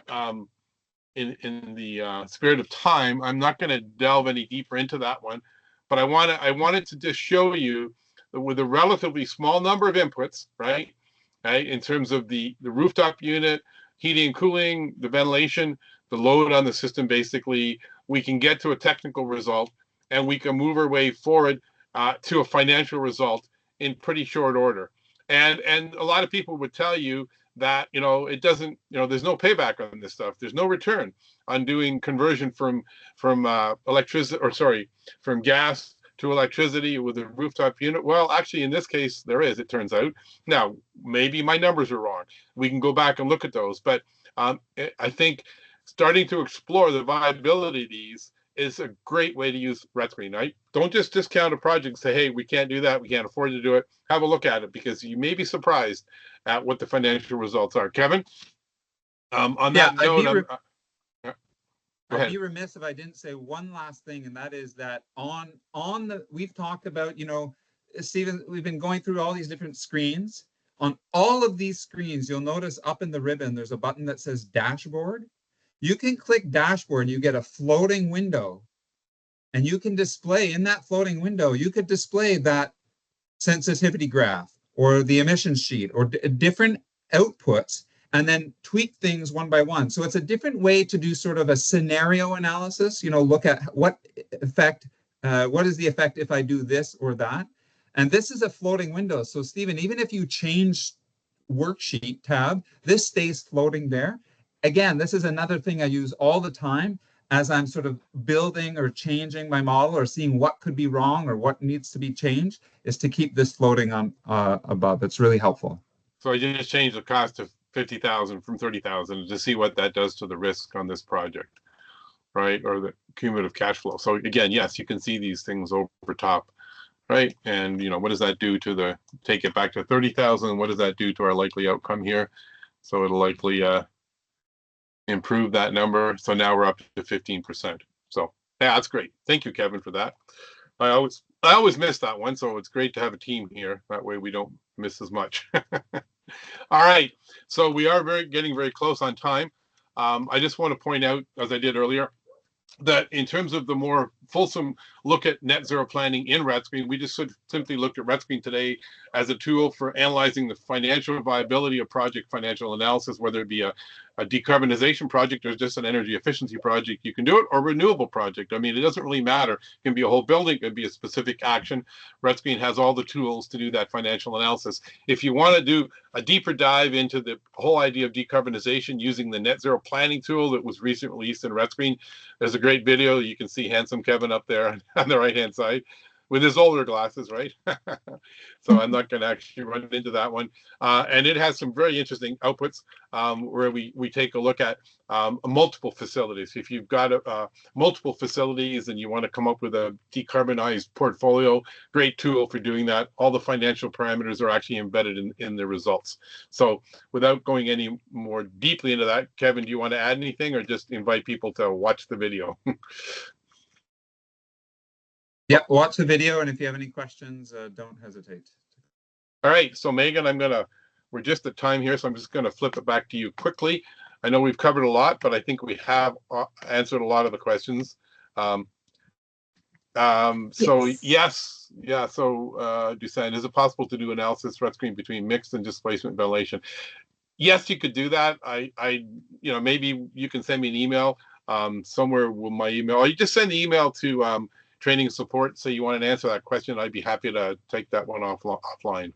in the spirit of time, I'm not going to delve any deeper into that one, but I wanted to just show you that with a relatively small number of inputs, right, in terms of the rooftop unit, heating and cooling, the ventilation, the load on the system, basically, we can get to a technical result, and we can move our way forward to a financial result in pretty short order. And a lot of people would tell you that, it doesn't, there's no payback on this stuff. There's no return on doing conversion from electricity, or sorry, from gas to electricity with a rooftop unit. Well, actually, in this case, there is, it turns out. Now, maybe my numbers are wrong. We can go back and look at those. But I think starting to explore the viability of these is a great way to use RETScreen, right? Don't just discount a project and say, hey, we can't do that. We can't afford to do it. Have a look at it, because you may be surprised at what the financial results are. Kevin, on that note, I'd be remiss if I didn't say one last thing, and that is that we've talked about, Stephen, we've been going through all these different screens. On all of these screens, you'll notice up in the ribbon, there's a button that says dashboard. You can click dashboard and you get a floating window, and you can display in that floating window, you could display that sensitivity graph or the emission sheet, or different outputs, and then tweak things one by one. So it's a different way to do sort of a scenario analysis, look at what is the effect if I do this or that. And this is a floating window. So Stephen, even if you change worksheet tab, this stays floating there. Again, this is another thing I use all the time as I'm sort of building or changing my model or seeing what could be wrong or what needs to be changed, is to keep this floating on above. It's really helpful. So I just changed the cost to 50,000 from 30,000 to see what that does to the risk on this project, right? Or the cumulative cash flow. So again, yes, you can see these things over top, right? And what does that do to take it back to 30,000? What does that do to our likely outcome here? So it'll likely improve that number. So now we're up to 15%. So yeah, that's great. Thank you, Kevin, for that. I always miss that one, so it's great to have a team here. That way we don't miss as much. All right, so we are getting very close on time. I just want to point out, as I did earlier, that in terms of the more fulsome look at net zero planning in RETScreen, we just simply looked at RETScreen today as a tool for analyzing the financial viability of project financial analysis, whether it be a decarbonization project or just an energy efficiency project. You can do it, or renewable project. I mean, it doesn't really matter. It can be a whole building, it could be a specific action. RETScreen has all the tools to do that financial analysis. If you want to do a deeper dive into the whole idea of decarbonization using the net zero planning tool that was recently released in RETScreen, there's a great video. You can see handsome Kevin up there on the right hand side with his older glasses, right? So I'm not going to actually run into that one. And it has some very interesting outputs where we take a look at multiple facilities. If you've got multiple facilities and you want to come up with a decarbonized portfolio, great tool for doing that. All the financial parameters are actually embedded in the results. So without going any more deeply into that, Kevin, do you want to add anything or just invite people to watch the video? Yeah, watch the video, and if you have any questions, don't hesitate. All right, so Megan, we're just at time here, so I'm just gonna flip it back to you quickly. I know we've covered a lot, but I think we have answered a lot of the questions. So yes, yeah, so Dusan, is it possible to do analysis RETScreen between mixed and displacement ventilation? Yes, you could do that. Maybe you can send me an email somewhere with my email, or you just send the email to training support, so you want to answer that question. I'd be happy to take that one offline.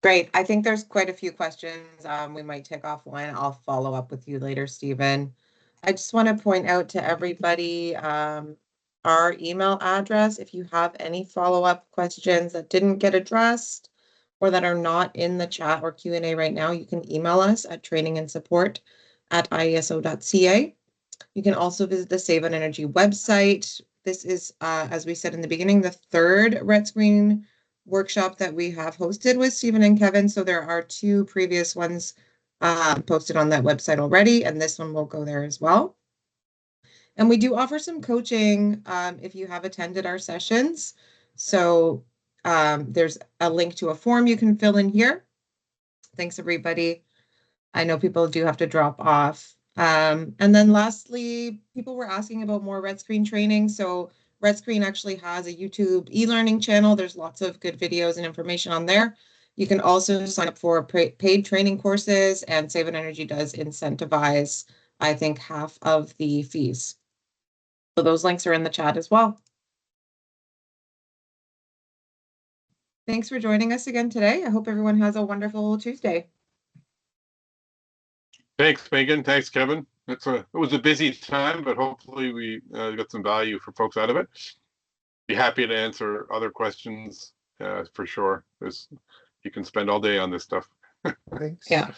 Great. I think there's quite a few questions we might take offline. I'll follow up with you later, Stephen. I just want to point out to everybody our email address. If you have any follow-up questions that didn't get addressed or that are not in the chat or Q&A right now, you can email us at trainingandsupport@ieso.ca. You can also visit the Save on Energy website. This is, as we said in the beginning, the third RETScreen workshop that we have hosted with Stephen and Kevin. So there are 2 previous ones posted on that website already, and this one will go there as well. And we do offer some coaching if you have attended our sessions. So there's a link to a form you can fill in here. Thanks, everybody. I know people do have to drop off. And then lastly, people were asking about more RETScreen training. So RETScreen actually has a YouTube e-learning channel. There's lots of good videos and information on there. You can also sign up for paid training courses, and Save on Energy does incentivize, I think, half of the fees. So those links are in the chat as well. Thanks for joining us again today. I hope everyone has a wonderful Tuesday. Thanks, Megan. Thanks, Kevin. It was a busy time, but hopefully we got some value for folks out of it. Be happy to answer other questions for sure. You can spend all day on this stuff. Thanks. Yeah.